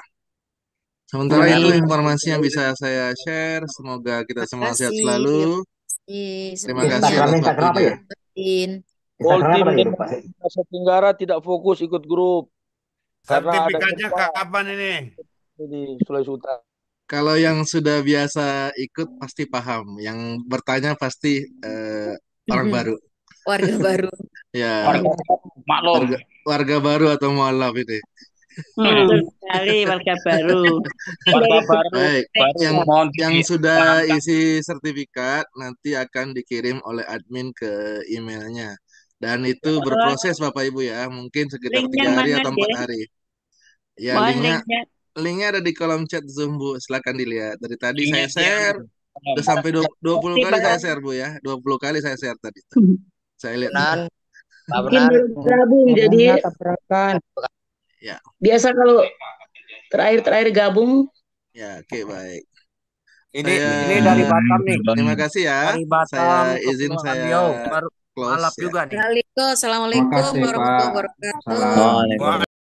Sementara itu informasi yang bisa saya share. Semoga kita semua sehat selalu. Terima kasih atas waktunya. All tim Asia Tenggara tidak fokus ikut grup. Karena ada Sertifikatnya kapan ini? di Sulawesi Utara. Kalau yang sudah biasa ikut pasti paham. Yang bertanya pasti orang baru. Warga baru. Ya. Maklum. Warga baru atau mualaf ini. Betul sekali, warga baru. Baik, yang sudah isi sertifikat nanti akan dikirim oleh admin ke emailnya. Dan itu berproses Bapak Ibu ya, mungkin sekitar 3 hari atau 4 hari. Ya, linknya ada di kolom chat Zoom Bu, silakan dilihat. Dari tadi saya share, udah sampai 20 kali saya share Bu ya, 20 kali saya share tadi. Saya lihat. Mungkin gabung jadi ya. Biasa kalau terakhir gabung. Ya, oke, baik. Ini dari Batam nih. Terima kasih ya. Dari Batam. Saya izin saya close Malap ya. juga nih. Assalamualaikum warahmatullahi wabarakatuh.